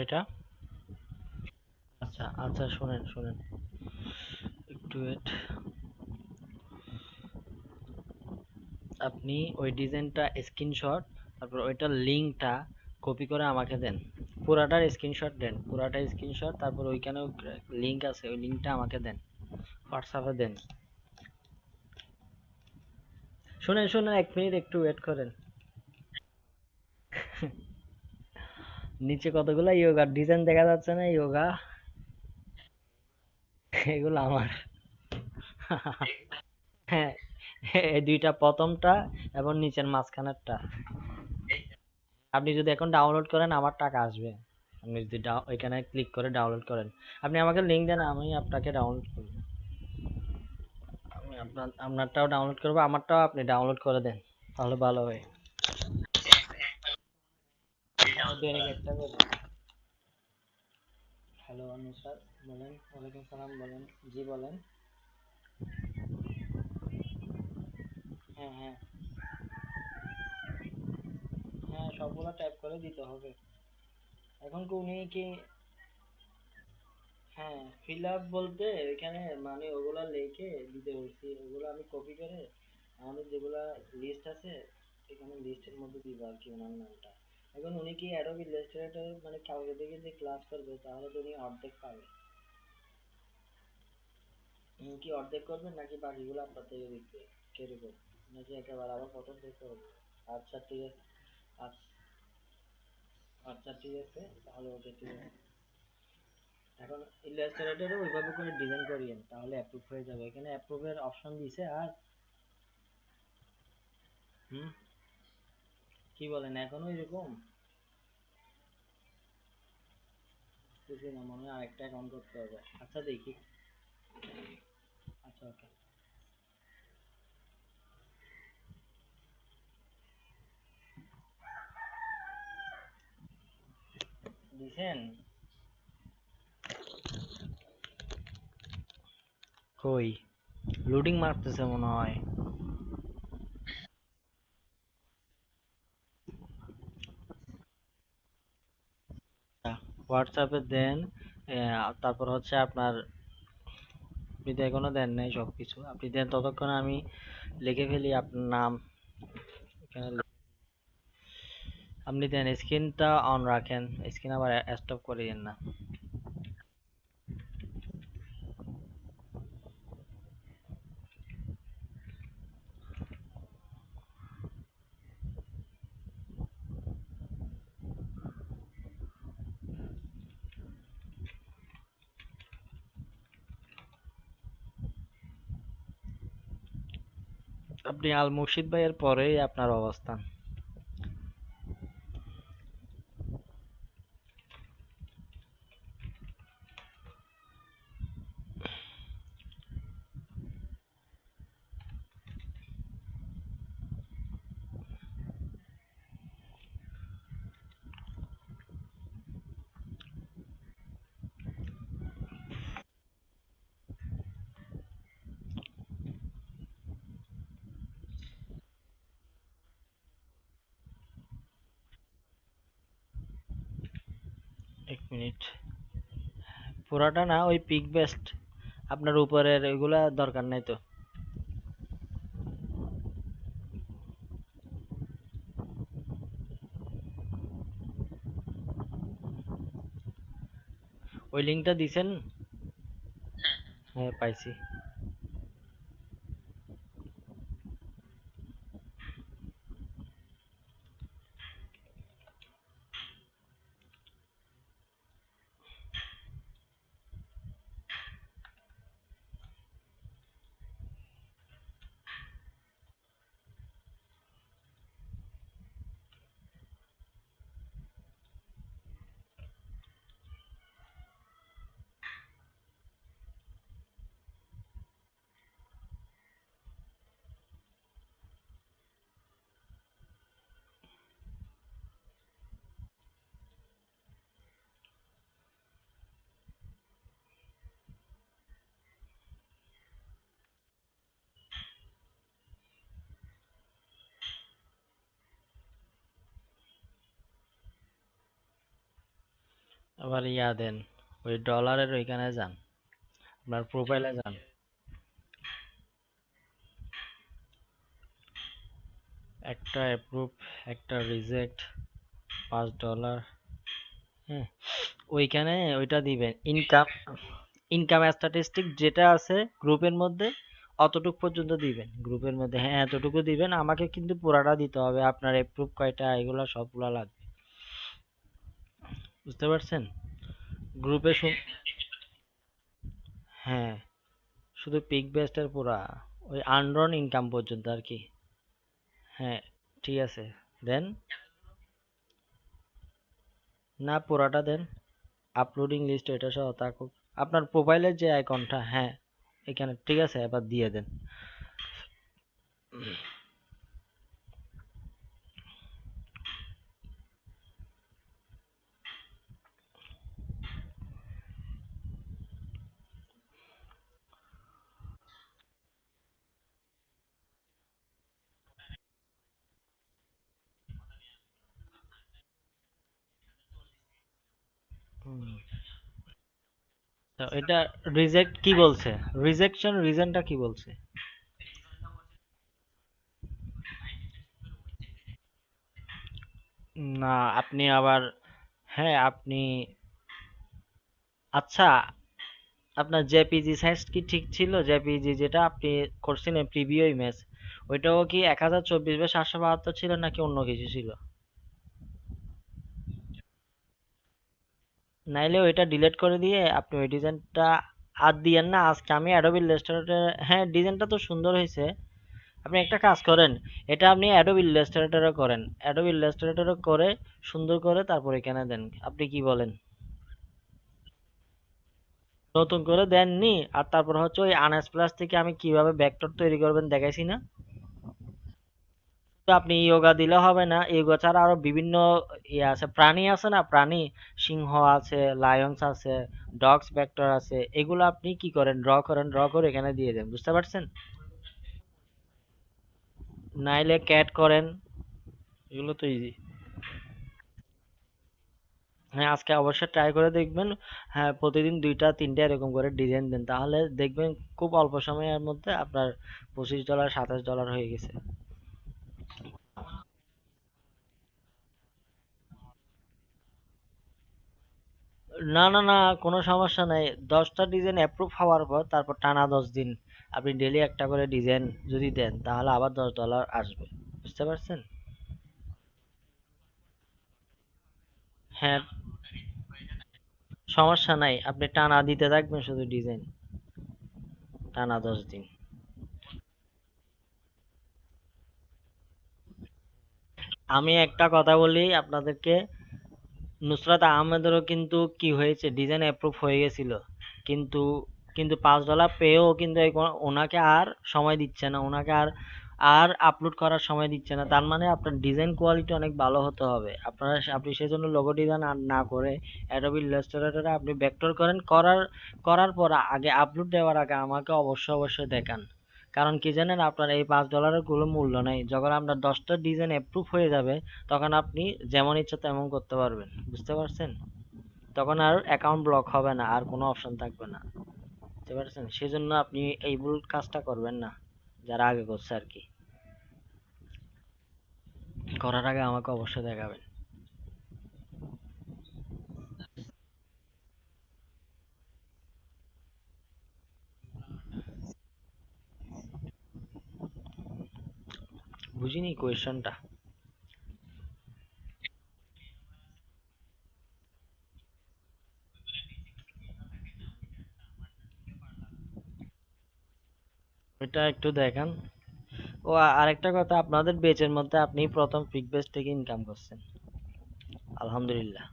এটা আচ্ছা আচ্ছা, শুনেন শুনেন, একটু ওয়েট। আপনি ওই ডিজাইনটা স্ক্রিনশট, তারপর ওইটার লিঙ্কটা কপি করে আমাকে দেন। পুরাটার স্ক্রিনশট দেন, পুরাটা স্ক্রিনশট, তারপর ওইখানেও লিঙ্ক আছে, ওই লিঙ্কটা আমাকে দেন, হোয়াটসঅ্যাপে দেন। শুনেন শুনেন, 1 মিনিট একটু ওয়েট করেন। নিচে কতগুলা ইয়োগার ডিজাইন দেখা যাচ্ছে না, ইয়োগা, এগুলো আমার। হ্যাঁ, এই দুইটা প্রথমটা এবং নিচের মাঝখানেরটা। আপনি যদি এখন ডাউনলোড করেন আমার টাকা আসবে। আপনি যদি ওইখানে ক্লিক করে ডাউনলোড করেন, আপনি আমাকে লিঙ্ক দেন, আমি আপনাকে ডাউনলোড করব। আমি আপনারটাও ডাউনলোড করবো, আমারটাও আপনি ডাউনলোড করে দেন, তাহলে ভালো হয়। দৈনিক একটা করে। হ্যালো নুসরাত, বলেন। ওয়ালাইকুম সালাম, বলেন। জি বলেন। হ্যাঁ হ্যাঁ হ্যাঁ, সবগুলা টাইপ করে দিতে হবে। এখন কি উনি কি, হ্যাঁ ফিল আপ বলতে এখানে মানে ওগুলা লিখে দিতে বলছি, ওগুলো আমি কপি করে আমাদের যেগুলা লিস্ট আছে এখানে লিস্টের মধ্যে দিব আর কি ওনার নামটা। এখন উনি কি অ্যাডোবি ইলাস্ট্রেটর মানে কাউকে থেকে যে ক্লাস করবে তাহলে তো উনি অর্ধেক পাবে। উনি কি অর্ধেক করবেন নাকি বাকিগুলো আপনার থেকে দিচ্ছে, কিরকম, নাকি একেবারে আবার প্রথম থেকে করবে? আচ্ছা ঠিক আছে। আচ্ছা আচ্ছা ঠিক আছে, তাহলে ওকে ঠিক আছে। এখন ইলাস্ট্রেটরে ওইভাবে করে ডিজাইন করিয়েন তাহলে অ্যাপ্রুভ হয়ে যাবে। এখানে অ্যাপ্রুভের অপশন দিছে আর হুম, কি বলেন এখনো এরকম? বুঝতেছি না, মনে হয় আরেকটা অ্যাকাউন্ট করতে হবে। আচ্ছা দেখি। আচ্ছা ওকে। দিছেন? কই, লোডিং মারতেছে মনে হয়। হোয়াটসঅ্যাপে দেন। তারপর হচ্ছে আপনার, আপনি তো এখনো দেন নাই সবকিছু, আপনি দেন ততক্ষণ আমি লিখে ফেলি আপনার নাম এখানে আপনি দেন। স্ক্রিনটা অন রাখেন, স্ক্রিন আবার স্টপ করে দেন না। আপনি আল মুর্শিদ ভাইয়ের পরেই আপনার অবস্থান। 1 মিনিট। পুরাটা না, ওই পিক বেস্ট আপনার উপরের ওইগুলা দরকার নাই তো। ওই লিঙ্কটা দিছেন? হ্যাঁ পাইছি। আবার ইয়া দেন, ওই ডলারের ওইখানে যান, আপনার প্রোফাইলে যান। একটা অ্যাপ্রুভ, একটা রিজেক্ট, $5। হ্যাঁ, ওইখানে ওইটা দিবেন ইনকাম, ইনকাম স্ট্যাটিস্টিক যেটা আছে গ্রুপের মধ্যে অতটুক পর্যন্ত দিবেন। গ্রুপের মধ্যে হ্যাঁ এতটুকু দিবেন, আমাকে কিন্তু পুরাটা দিতে হবে। আপনার অ্যাপ্রুভ কয়টা এগুলা সবগুলা লাগবে, বুঝতে পারছেন? গ্রুপে হ্যাঁ, শুধু পিক বেস্টের পুরা, ওই আনরন ইনকাম পর্যন্ত আর কি। হ্যাঁ ঠিক আছে, দেন। না পুরাটা দেন, আপলোডিং লিস্ট এটা সহ থাকুক। আপনার প্রোফাইলের যে আইকনটা, হ্যাঁ এখানে ঠিক আছে, এবার দিয়ে দেন। তো এটা রিজেক্ট কি বলছে? রিজেকশন রিজনটা কি বলছে? না, আপনি আবার, হ্যাঁ আপনি, আচ্ছা, আপনার জেপিজি সাইজ কি ঠিক ছিল? জেপিজি যেটা আপনি করছিলেন প্রিভিউ ইমেজ, ওইটাও কি 1024 বাই 772 ছিল নাকি অন্য কিছু ছিল? নাইলে ওইটা ডিলিট করে দিয়ে আপনি ওই ডিজাইনটা আর দিয়েন না। আজকে আমি অ্যাডোবি ইলাস্ট্রেটর, হ্যাঁ ডিজাইনটা তো সুন্দর হয়েছে। আপনি একটা কাজ করেন, এটা আপনি অ্যাডোবি ইলাস্ট্রেটরে করেন, অ্যাডোবি ইলাস্ট্রেটরে করে সুন্দর করে তারপর এখানে দেন। আপনি কি বলেন? নতুন করে দেননি, আর তারপর হচ্ছে ওই আনএস প্লাস থেকে আমি কিভাবে ভেক্টর তৈরি করবেন দেখাইছি না? তো আপনি ইয়োগা দিলে হবে না, ইয়োগা ছাড়া আরো বিভিন্ন ইয়ে আছে, প্রাণী আছে না, প্রাণী, সিংহ আছে, লায়ন্স আছে, ডগস ভেক্টর আছে, এগুলো আপনি কি করেন, ড্র করেন, ড্র করে এখানে দিয়ে দেন, বুঝতে পারছেন? নাইলে ক্যাট করেন, এগুলো তো ইজি। হ্যাঁ আজকে অবশ্যই ট্রাই করে দেখবেন। হ্যাঁ প্রতিদিন দুইটা তিনটা এরকম করে ডিজাইন দেন, তাহলে দেখবেন খুব অল্প সময়ের মধ্যে আপনার $25 $27 হয়ে গেছে। না না না, কোনো সমস্যা নাই। 10টা ডিজাইন অ্যাপ্রুভ হওয়ার পর তারপর টানা 10 দিন আপনি ডেলি একটা করে ডিজাইন যদি দেন তাহলে আবার $10 আসবে, বুঝতে পারছেন? হ্যাঁ সমস্যা নাই, আপনি টানা দিতে থাকবেন শুধু ডিজাইন, টানা 10 দিন। আমি একটা কথা বলি আপনাদেরকে, নুসরাত আহমেদেরও কিন্তু কি হয়েছে, ডিজাইন অ্যাপ্রুভ হয়ে গেছিল, কিন্তু কিন্তু $5 পেয়েও কিন্তু ওনাকে আর সময় দিচ্ছে না, ওনাকে আর আর আপলোড করার সময় দিচ্ছে না। তার মানে আপনার ডিজাইন কোয়ালিটি অনেক ভালো হতে হবে। আপনি সেজন্য লোগো ডিজাইন আর না করে অ্যাডোবি ইলাস্ট্রেটরে আপনি ভেক্টর করেন, করার পর আগে আপলোড দেওয়ার আগে আমাকে অবশ্যই দেখান। কারণ কি জানেন, আপনার এই $5 কোনো মূল্য নাই, যখন আপনার 10টা ডিজাইন অ্যাপ্রুভ হয়ে যাবে তখন আপনি যেমন ইচ্ছা তেমন করতে পারবেন, বুঝতে পারছেন? তখন আর অ্যাকাউন্ট ব্লক হবে না, আর কোনো অপশন থাকবে না, বুঝতে পারছেন? সেজন্য আপনি এই ভুল কাজটা করবেন না, যারা আগে করছে আর কি। করার আগে আমাকে অবশ্যই দেখাবেন। বুঝিনি কোয়েশ্চনটা। এটা একটু দেখান। ও আরেকটা কথা, আপনাদের বেচের মধ্যে আপনি প্রথম পিক বেচ থেকে ইনকাম করছেন, আলহামদুলিল্লাহ।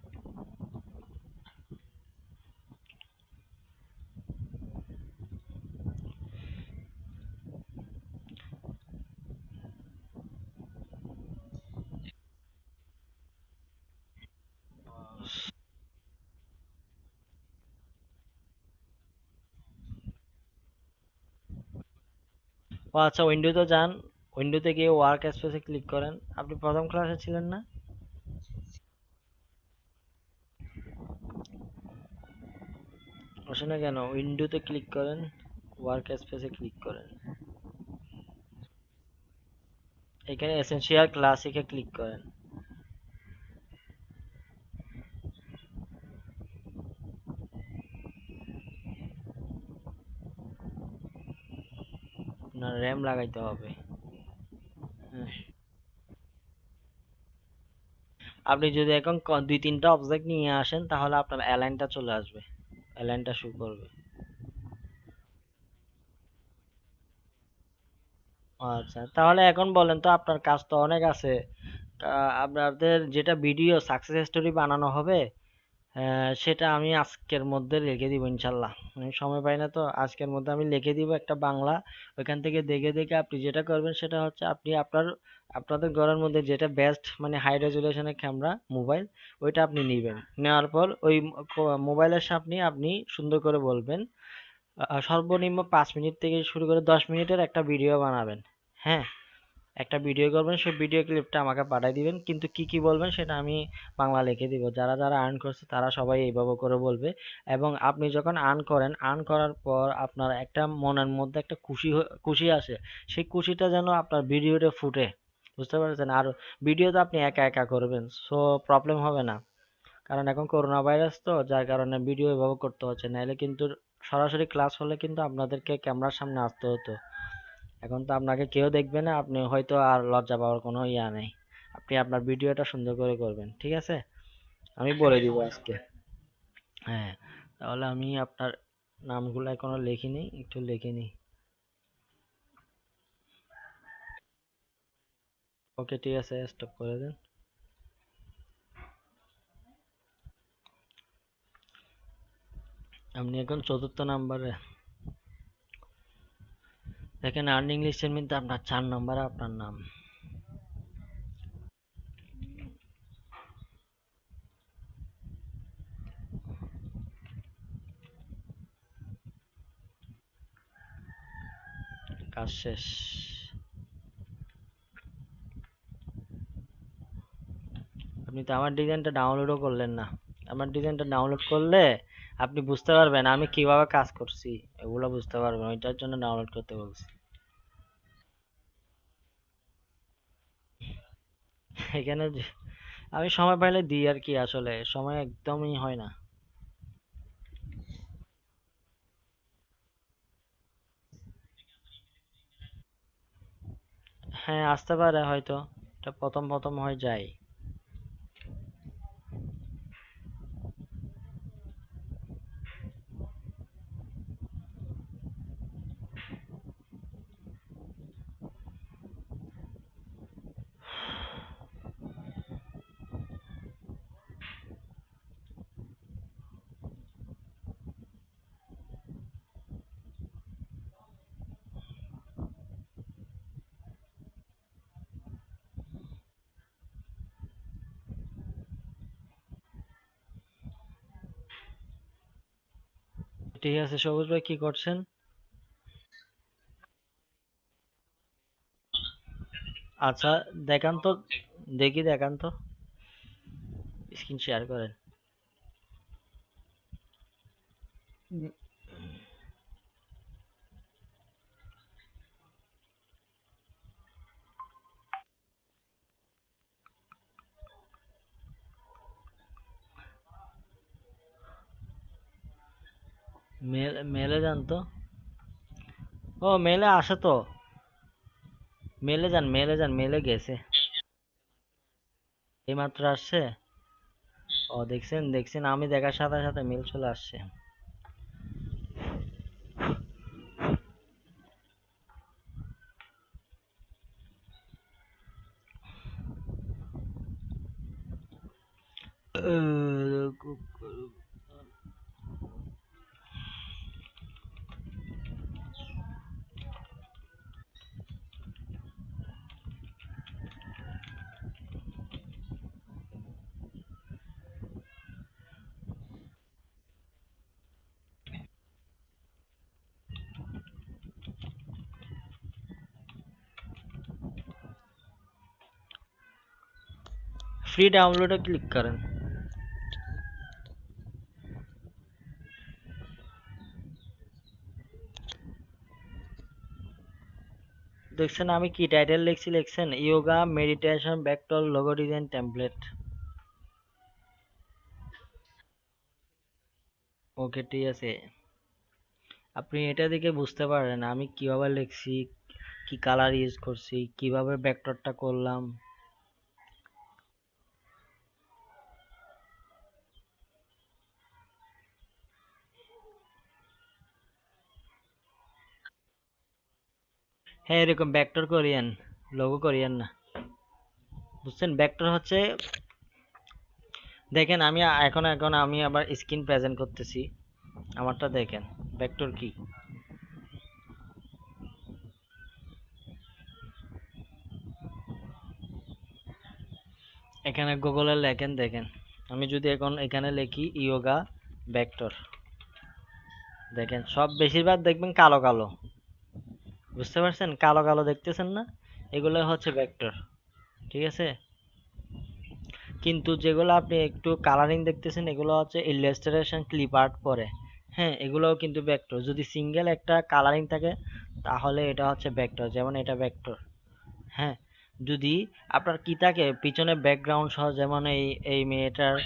ও আচ্ছা, উইন্ডোতে যান, উইন্ডোতে গিয়ে ওয়ার্ক স্পেসে ক্লিক করেন। আপনি প্রথম ক্লাসে ছিলেন না? আসে না কেন, উইন্ডোতে ক্লিক করেন, ওয়ার্ক স্পেসে ক্লিক করেন, এখানে এসেনশিয়াল ক্লাসিকে ক্লিক করেন। আপনার র্যাম লাগাইতে হবে। হ্যাঁ। আপনি যদি এখন দুই তিনটা অবজেক্ট নিয়ে আসেন তাহলে আপনার অ্যালাইনটা চলে আসবে, অ্যালাইনটা শো করবে। আচ্ছা তাহলে এখন বলেন তো, আপনার কাজ তো অনেক আছে। আপনাদের যেটা ভিডিও সাকসেস স্টোরি বানানো হবে, সেটা আমি আজকের মধ্যে লিখে দিব ইনশাল্লাহ। আমি সময় পাই না তো, আজকের মধ্যে আমি লিখে দিব একটা বাংলা। ওইখান থেকে দেখে দেখে আপনি যেটা করবেন সেটা হচ্ছে, আপনি আপনাদের ঘরের মধ্যে যেটা বেস্ট মানে হাই রেজুলেশনের ক্যামেরা মোবাইল, ওইটা আপনি নিবেন। নেওয়ার পর ওই মোবাইলের সামনে আপনি সুন্দর করে বলবেন, সর্বনিম্ন 5 মিনিট থেকে শুরু করে 10 মিনিটের একটা ভিডিও বানাবেন। হ্যাঁ, একটা ভিডিও করবেন, সেই ভিডিও ক্লিপটা আমাকে পাঠিয়ে দিবেন, কিন্তু কি কি বলবেন সেটা আমি বাংলা লিখে দিব। যারা যারা আর্ন করছে তারা সবাই এইভাবে করে বলবে। এবং আপনি যখন আর্ন করেন, আর্ন করার পর আপনার একটা মনের মধ্যে একটা খুশি আসে, সেই খুশিটা যেন আপনার ভিডিওতে ফুটে, বুঝতে পারছেন? আর ভিডিও তো আপনি একা একা করবেন, সো প্রবলেম হবে না। কারণ এখন করোনা ভাইরাস তো, যার কারণে ভিডিও এভাবে করতে হচ্ছে, নাহলে কিন্তু সরাসরি ক্লাস হলে কিন্তু আপনাদেরকে ক্যামেরার সামনে আসতে হতো। এখন তো আপনাকে কেউ দেখবে না, আপনি হয়তো আর লজ্জা পাওয়ার কোনো ইয়া নেই। আপনি আপনার ভিডিওটা সুন্দর করে করবেন, ঠিক আছে? আমি বলে দিব আজকে। হ্যাঁ, তাহলে আমি আপনার নামগুলো এখনো লিখিনি, একটু লিখে নিই। ওকে, ঠিক আছে, স্টপ করে দেন। আপনি এখন 4র্থ নাম্বারে দেখেন, আর্নিং লিস্টের মধ্যে আপনার 4 নম্বরে আপনার নাম। কাজ শেষ। আপনি তো আমার ডিজাইনটা ডাউনলোডও করলেন না। আমার ডিজাইনটা ডাউনলোড করলে আপনি বুঝতে পারবেন আমি কিভাবে কাজ করছি, এগুলো বুঝতে পারবেন, ওইটার জন্য ডাউনলোড করতে বলছি। এখানে আমি সময় পাইলে দিই আর কি, আসলে সময় একদমই হয় না। হ্যাঁ, আসতে পারে হয়তো, এটা প্রথম প্রথম হয়ে যায়। ঠিক আছে, সবুজ ভাই কি করছেন? আচ্ছা, দেখান তো, দেখি দেখান তো, স্ক্রিন শেয়ার করেন। মেলে যান তো। ও, মেলে আসে তো। মেলে যান, মেলে গেছে। এইমাত্র আসছে। ও, দেখছেন দেখছেন, আমি দেখার সাথে সাথে মেল চলে আসছে। फ्री डाउनलोड क्लिक करें। দেখছেন আমি কি টাইটেল লিখছি, লিখছেন yoga meditation vector logo design template. Okay, ঠিক আছে। আপনি এটা দেখে বুঝতে পারেন আমি কিভাবে লিখছি, কি কালার ইউজ করছি, কিভাবে ভেক্টরটা করলাম। হ্যাঁ, এরকম ভেক্টর করিয়েন, লোগো করিয়েন না। বুঝছেন, ভেক্টর হচ্ছে, দেখেন আমি এখন এখন আমি আবার স্ক্রিন প্রেজেন্ট করতেছি, আমারটা দেখেন। ভেক্টর কি, এখানে গুগলে লেখেন, দেখেন। আমি যদি এখন এখানে লিখি ইয়োগা ভেক্টর, দেখেন সব বেশিরভাগ দেখবেন কালো কালো। বুঝতে পারছেন, কালো কালো দেখতেছেন না? এগুলো হচ্ছে ভেক্টর, ঠিক আছে। কিন্তু যেগুলো আপনি একটু কালারিং দেখতেছেন এগুলো হচ্ছে ইলাস্ট্রেশন ক্লিপ আর্ট পরে, হ্যাঁ এগুলোও কিন্তু ভেক্টর। যদি সিঙ্গেল একটা কালারিং থাকে তাহলে এটা হচ্ছে ভেক্টর, যেমন এটা ভেক্টর। হ্যাঁ, যদি আপনার কি থাকে পিছনে ব্যাকগ্রাউন্ড সহ, যেমন এই এই মেয়েটার,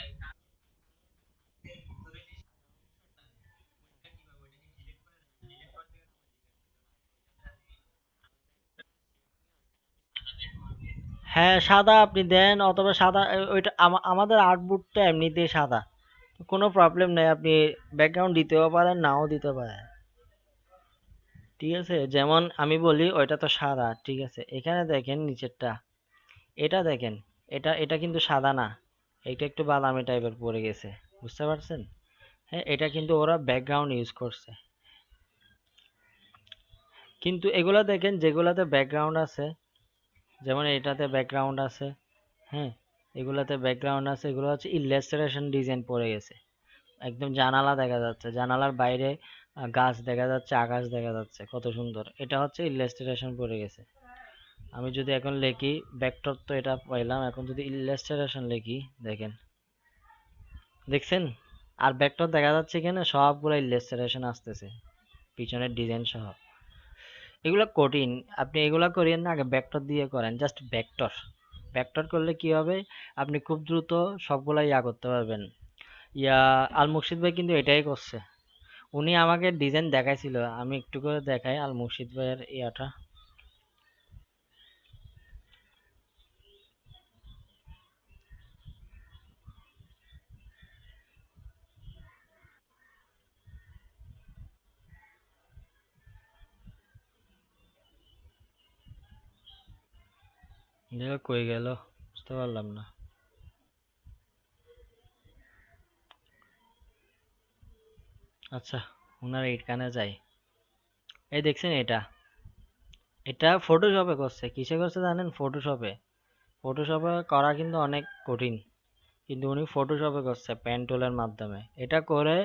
হ্যাঁ সাদা আপনি দেন, অথবা সাদা ওইটা আমাদের আর্টবোর্ডটা এমনিতেই সাদা, কোনো প্রবলেম নেই, আপনি ব্যাকগ্রাউন্ড দিতেও পারেন নাও দিতে পারেন, ঠিক আছে। যেমন আমি বলি ওইটা তো সাদা, ঠিক আছে, এখানে দেখেন নিচেরটা, এটা দেখেন, এটা এটা কিন্তু সাদা না, এটা একটু বাদামি টাইপের পড়ে গেছে, বুঝতে পারছেন। হ্যাঁ, এটা কিন্তু ওরা ব্যাকগ্রাউন্ড ইউজ করছে। কিন্তু এগুলা দেখেন যেগুলাতে ব্যাকগ্রাউন্ড আছে, যেমন এটাতে ব্যাকগ্রাউন্ড আছে, হ্যাঁ এগুলাতে ব্যাকগ্রাউন্ড আছে, এগুলো হচ্ছে ইলাস্ট্রেশন ডিজাইন পড়ে গেছে। একদম জানালা দেখা যাচ্ছে, জানালার বাইরে গাছ দেখা যাচ্ছে, আকাশ দেখা যাচ্ছে, কত সুন্দর, এটা হচ্ছে ইলাস্ট্রেশন পড়ে গেছে। আমি যদি এখন লিখি ভেক্টর, তো এটা পাইলাম, এখন যদি ইলাস্ট্রেশন লিখি, দেখেন, দেখছেন, আর ভেক্টর দেখা যাচ্ছে এখানে সবগুলো ইলাস্ট্রেশন আসতেছে পিছনের ডিজাইন সহ। এগুলা কঠিন, আপনি এগুলা করিয়েন না, আগে ভেক্টর দিয়ে করেন, জাস্ট ভেক্টর। ভেক্টর করলে কি হবে, আপনি খুব দ্রুত সবগুলা ইয়া করতে পারবেন। ইয়া আল মুর্শিদ ভাই কিন্তু এটাই করছে, উনি আমাকে ডিজাইন দেখাইছিল, আমি একটু করে দেখাই আল মুর্শিদ ভাইয়ের ইয়াটা। দেখো কই গেল, বুঝতে পারলাম না। আচ্ছা, ওনার এইখানে যাই। এই দেখছেন এটা, এটা ফটোশপে করছে, কিসে করছে জানেন, ফটোশপে। ফটোশপে করা কিন্তু অনেক কঠিন, কিন্তু উনি ফটোশপে করছে পেন টুলের মাধ্যমে। এটা করে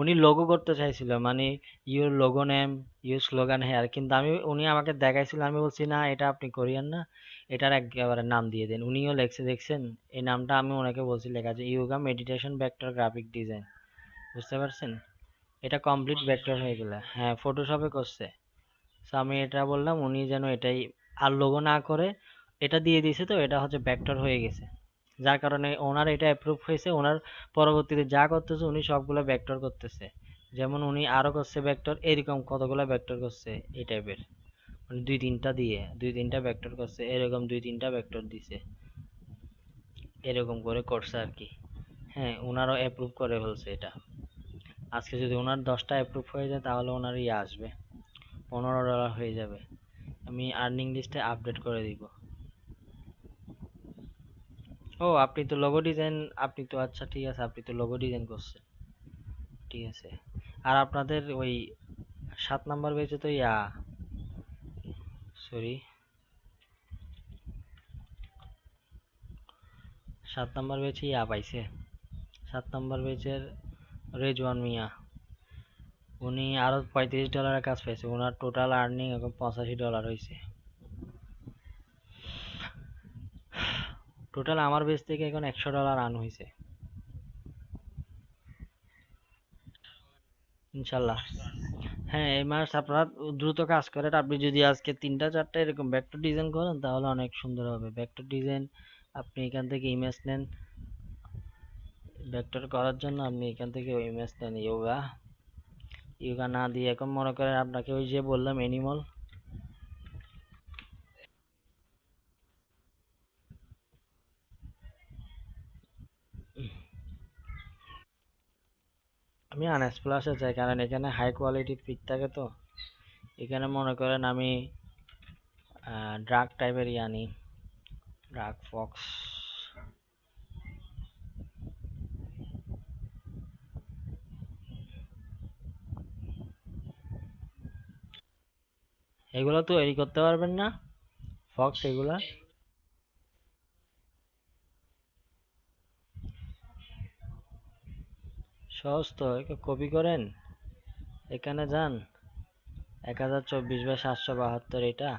উনি লোগো করতে চাইছিল, মানে your logo name, your slogan here, কিন্তু উনি আমাকে দেখাইছিল, আমি বলছি না এটা আপনি করিয়েন না, এটার একেবারে নাম দিয়ে দেন। উনিও লেখছে, দেখছেন এই নামটা, আমি ওনাকে বলছি লেখা আছে yoga meditation vector graphic design, বুঝতে পারছেন। এটা কমপ্লিট ভেক্টর হয়ে গেল, হ্যাঁ ফটোশপে করছে। তো আমি এটা বললাম, উনি যেন এটাই আর লোগো না করে এটা দিয়ে দিয়েছে, তো এটা হচ্ছে ভেক্টর হয়ে গেছে, যার কারণে ওনার এটা অ্যাপ্রুভ হয়েছে। ওনার পরবর্তীতে যা করতেছে উনি সবগুলো ভেক্টর করতেছে, যেমন উনি আরো করছে ভেক্টর, এরকম কতগুলো ভেক্টর করছে এই টাইপের, মানে দুই তিনটা দিয়ে দুই তিনটা ভেক্টর করছে, এরকম দুই তিনটা ভেক্টর দিছে, এরকম করে করছে আর কি। হ্যাঁ ওনারও অ্যাপ্রুভ করে ফেলছে এটা। আজকে যদি ওনার 10টা অ্যাপ্রুভ হয়ে যায় তাহলে ওনার ইয়ে আসবে, $15 হয়ে যাবে। আমি আর্নিং লিস্টে আপডেট করে দিব। ও আপনি তো লোগো ডিজাইন, আপনি তো আচ্ছা ঠিক আছে, আপনি তো লোগো ডিজাইন করছেন, ঠিক আছে। আর আপনাদের ওই 7 নাম্বার বেচে তো ইয়া, সরি, 7 নাম্বার বেচে ইয়া পাইছে, 7 নাম্বার বেচের রেজওয়ান মিয়া, উনি আরো $35 কাজ পাইছে, ওনার টোটাল আর্নিং এখন $85 হয়েছে। টোটাল আমার বেচ থেকে এখন $100 আর্ন হয়েছে, ইনশাল্লাহ। হ্যাঁ এই মাস আপনারা দ্রুত কাজ করেন, আপনি যদি আজকে 3টা 4টা এরকম ভেক্টর ডিজাইন করেন তাহলে অনেক সুন্দর হবে। ভেক্টর ডিজাইন আপনি এখান থেকে ইমেজ নেন, ভেক্টর করার জন্য আপনি এখান থেকে ইমেজ নেন, ইয়োগা, ইয়োগা না দিয়ে এখন মনে করেন আপনাকে ওই যে বললাম অ্যানিমাল, আমি আনএস প্লাসে চাই, কারণ এখানে হাই কোয়ালিটির পিক থাকে, তো এখানে মনে করেন আমি ড্রাগ টাইপের আনি, ড্রাগ ফক্স, এগুলো তো তৈরি করতে পারবেন না, ফক্স এগুলা সহজ তো, কপি করেন, এখানে যান, 1024 বাই 772 এটা,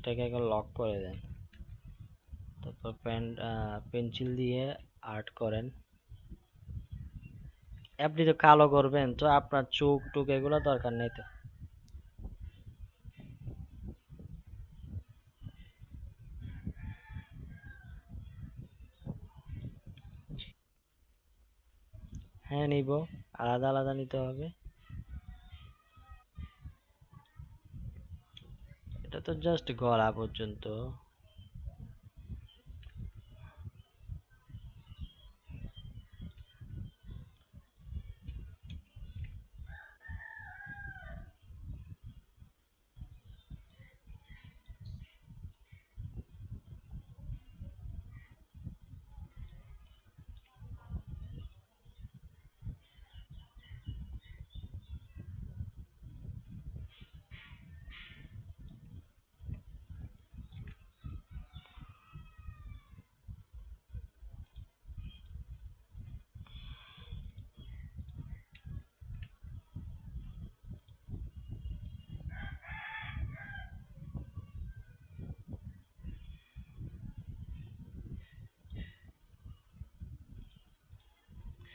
এটাকে এখন লক করে দেন। তারপর পেন্সিল দিয়ে আর্ট করেন। আপনি তো কালো করবেন, তো আপনার চোখ টুক এগুলো দরকার নেই তো। হ্যাঁ নিব, আলাদা আলাদা নিতে হবে। এটা তো জাস্ট গলা পর্যন্ত।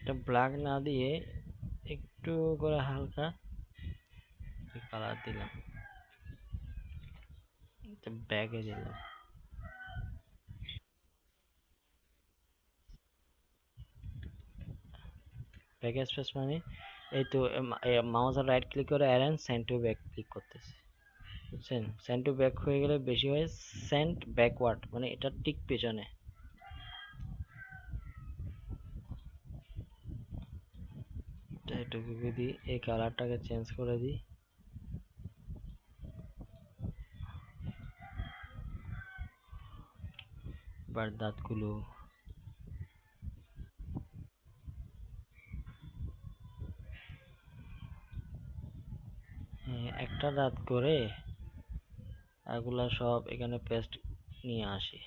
এটা ব্ল্যাক না দিয়ে একটু করে হালকা কালার দিলাম, ব্যাগে দিলাম। ব্যাক স্পেস মানে এই তো মাউসের রাইট ক্লিক করে arrange send to back click করতেছি, বুঝছেন? সেন্ড টু ব্যাক হয়ে গেলে বেশি হয় সেন্ড ব্যাকওয়ার্ড, মানে এটা ঠিক পেছনে। এটুকু দিই, এই কালারটাকে চেঞ্জ করে দিই। এবার দাঁতগুলো, একটা দাঁত করে এগুলা সব এখানে পেস্ট নিয়ে আসি।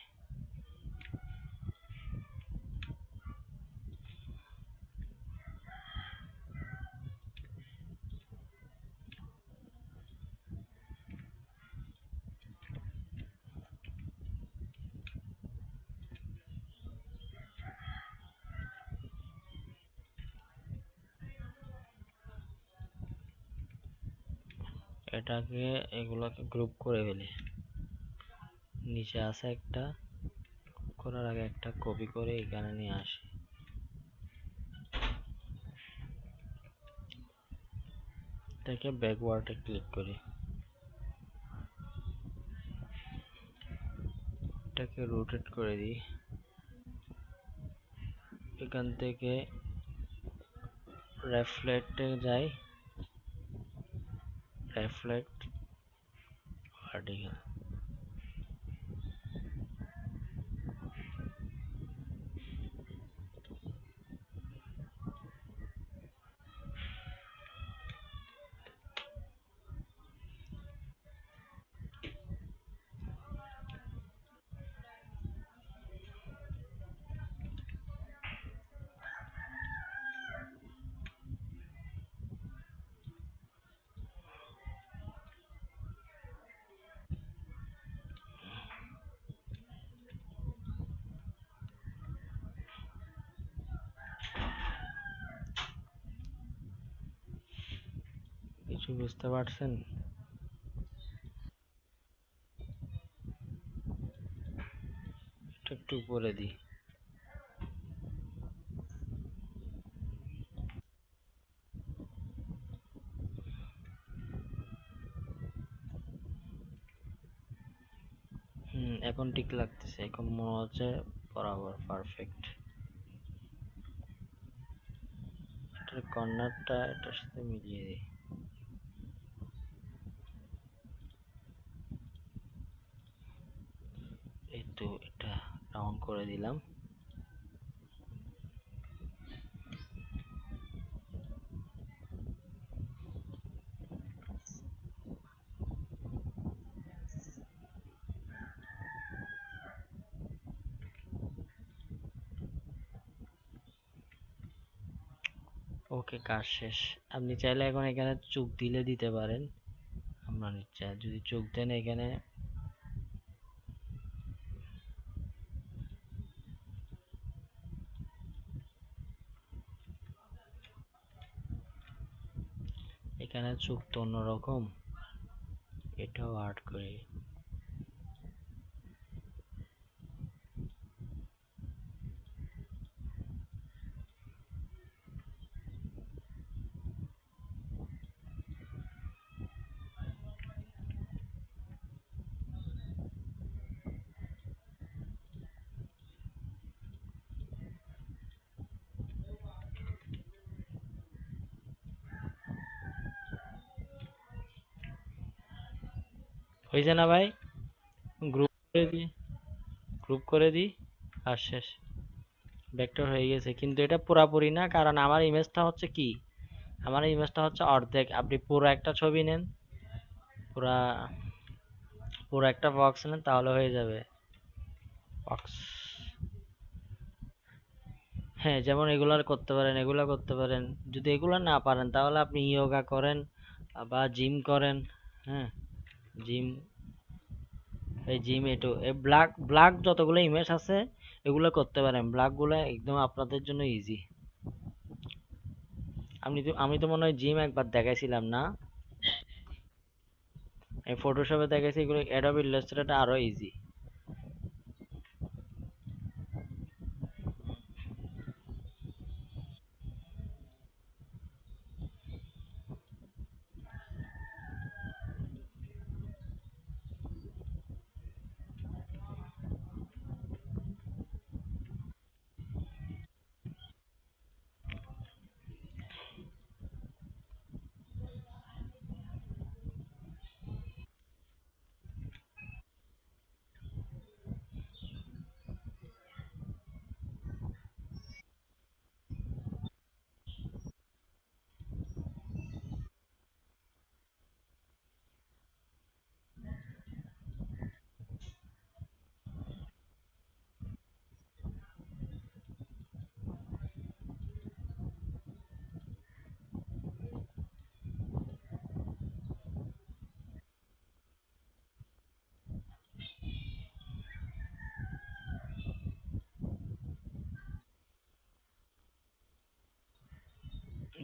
এটাকে এগুলাকে গ্রুপ করে ফেলি। নিচে আছে একটা, করার আগে একটা কপি করে এখানে নিয়ে আসি। এটাকে ব্যাকওয়ার্ডে ক্লিক করি, এটাকে রোটেট করে দিই। এখান থেকে রেফ্লেক্টে যাই, রেফ্লেক্ট ভার্টিক্যাল। কিছু বুঝতে পারছেন? এটা একটু উপরে দিই। এখন ঠিক লাগতেছে, এখন মনে হচ্ছে বরাবর পারফেক্ট। এটার কর্নারটা এটার সাথে মিলিয়ে দিই। এই তো এটা রাউন্ড করে দিলাম। ওকে, কাজ শেষ। আপনি চাইলে এখন এখানে চোখ দিলে দিতে পারেন আপনার ইচ্ছা। যদি চোখ দেন এখানে এখানে চোখ তো অন্যরকম, এটাও আর্ট করি। হয়েছে না ভাই? গ্রুপ করে দিই, গ্রুপ করে দিই, আর শেষ। ভেক্টর হয়ে গেছে, কিন্তু এটা পুরাপুরি না, কারণ আমার ইমেজটা হচ্ছে কি, আমার ইমেজটা হচ্ছে অর্ধেক। আপনি পুরো একটা ছবি নেন, পুরা পুরো একটা বক্স নেন, তাহলে হয়ে যাবে বক্স। হ্যাঁ, যেমন এগুলা করতে পারেন, এগুলা করতে পারেন। যদি এগুলা না পারেন তাহলে আপনি ইয়োগা করেন বা জিম করেন। হ্যাঁ, জিম, এই জিম এটু এই ব্ল্যাক ব্ল্যাক যতগুলো ইমেজ আছে এগুলো করতে পারেন। ব্ল্যাক গুলো একদম আপনাদের জন্য ইজি। আমি তো মনে হয় জিম একবার দেখাইছিলাম না, এই ফটোশপে দেখাইছি। এগুলো অ্যাডোবি ইলাস্ট্রেটর আরো ইজি।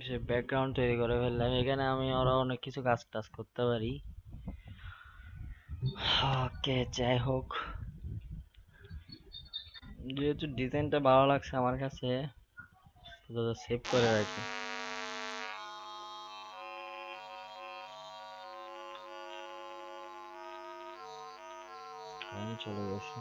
সে ব্যাকগ্রাউন্ড তৈরি করে ফেললাম, এখানে আমি আরো অনেক কিছু কাজ টাজ করতে পারি। ওকে, যাই হোক, যেহেতু ডিজাইনটা ভালো লাগছে আমার কাছে, সেভ করে রাখি। আমি চলে গেছি।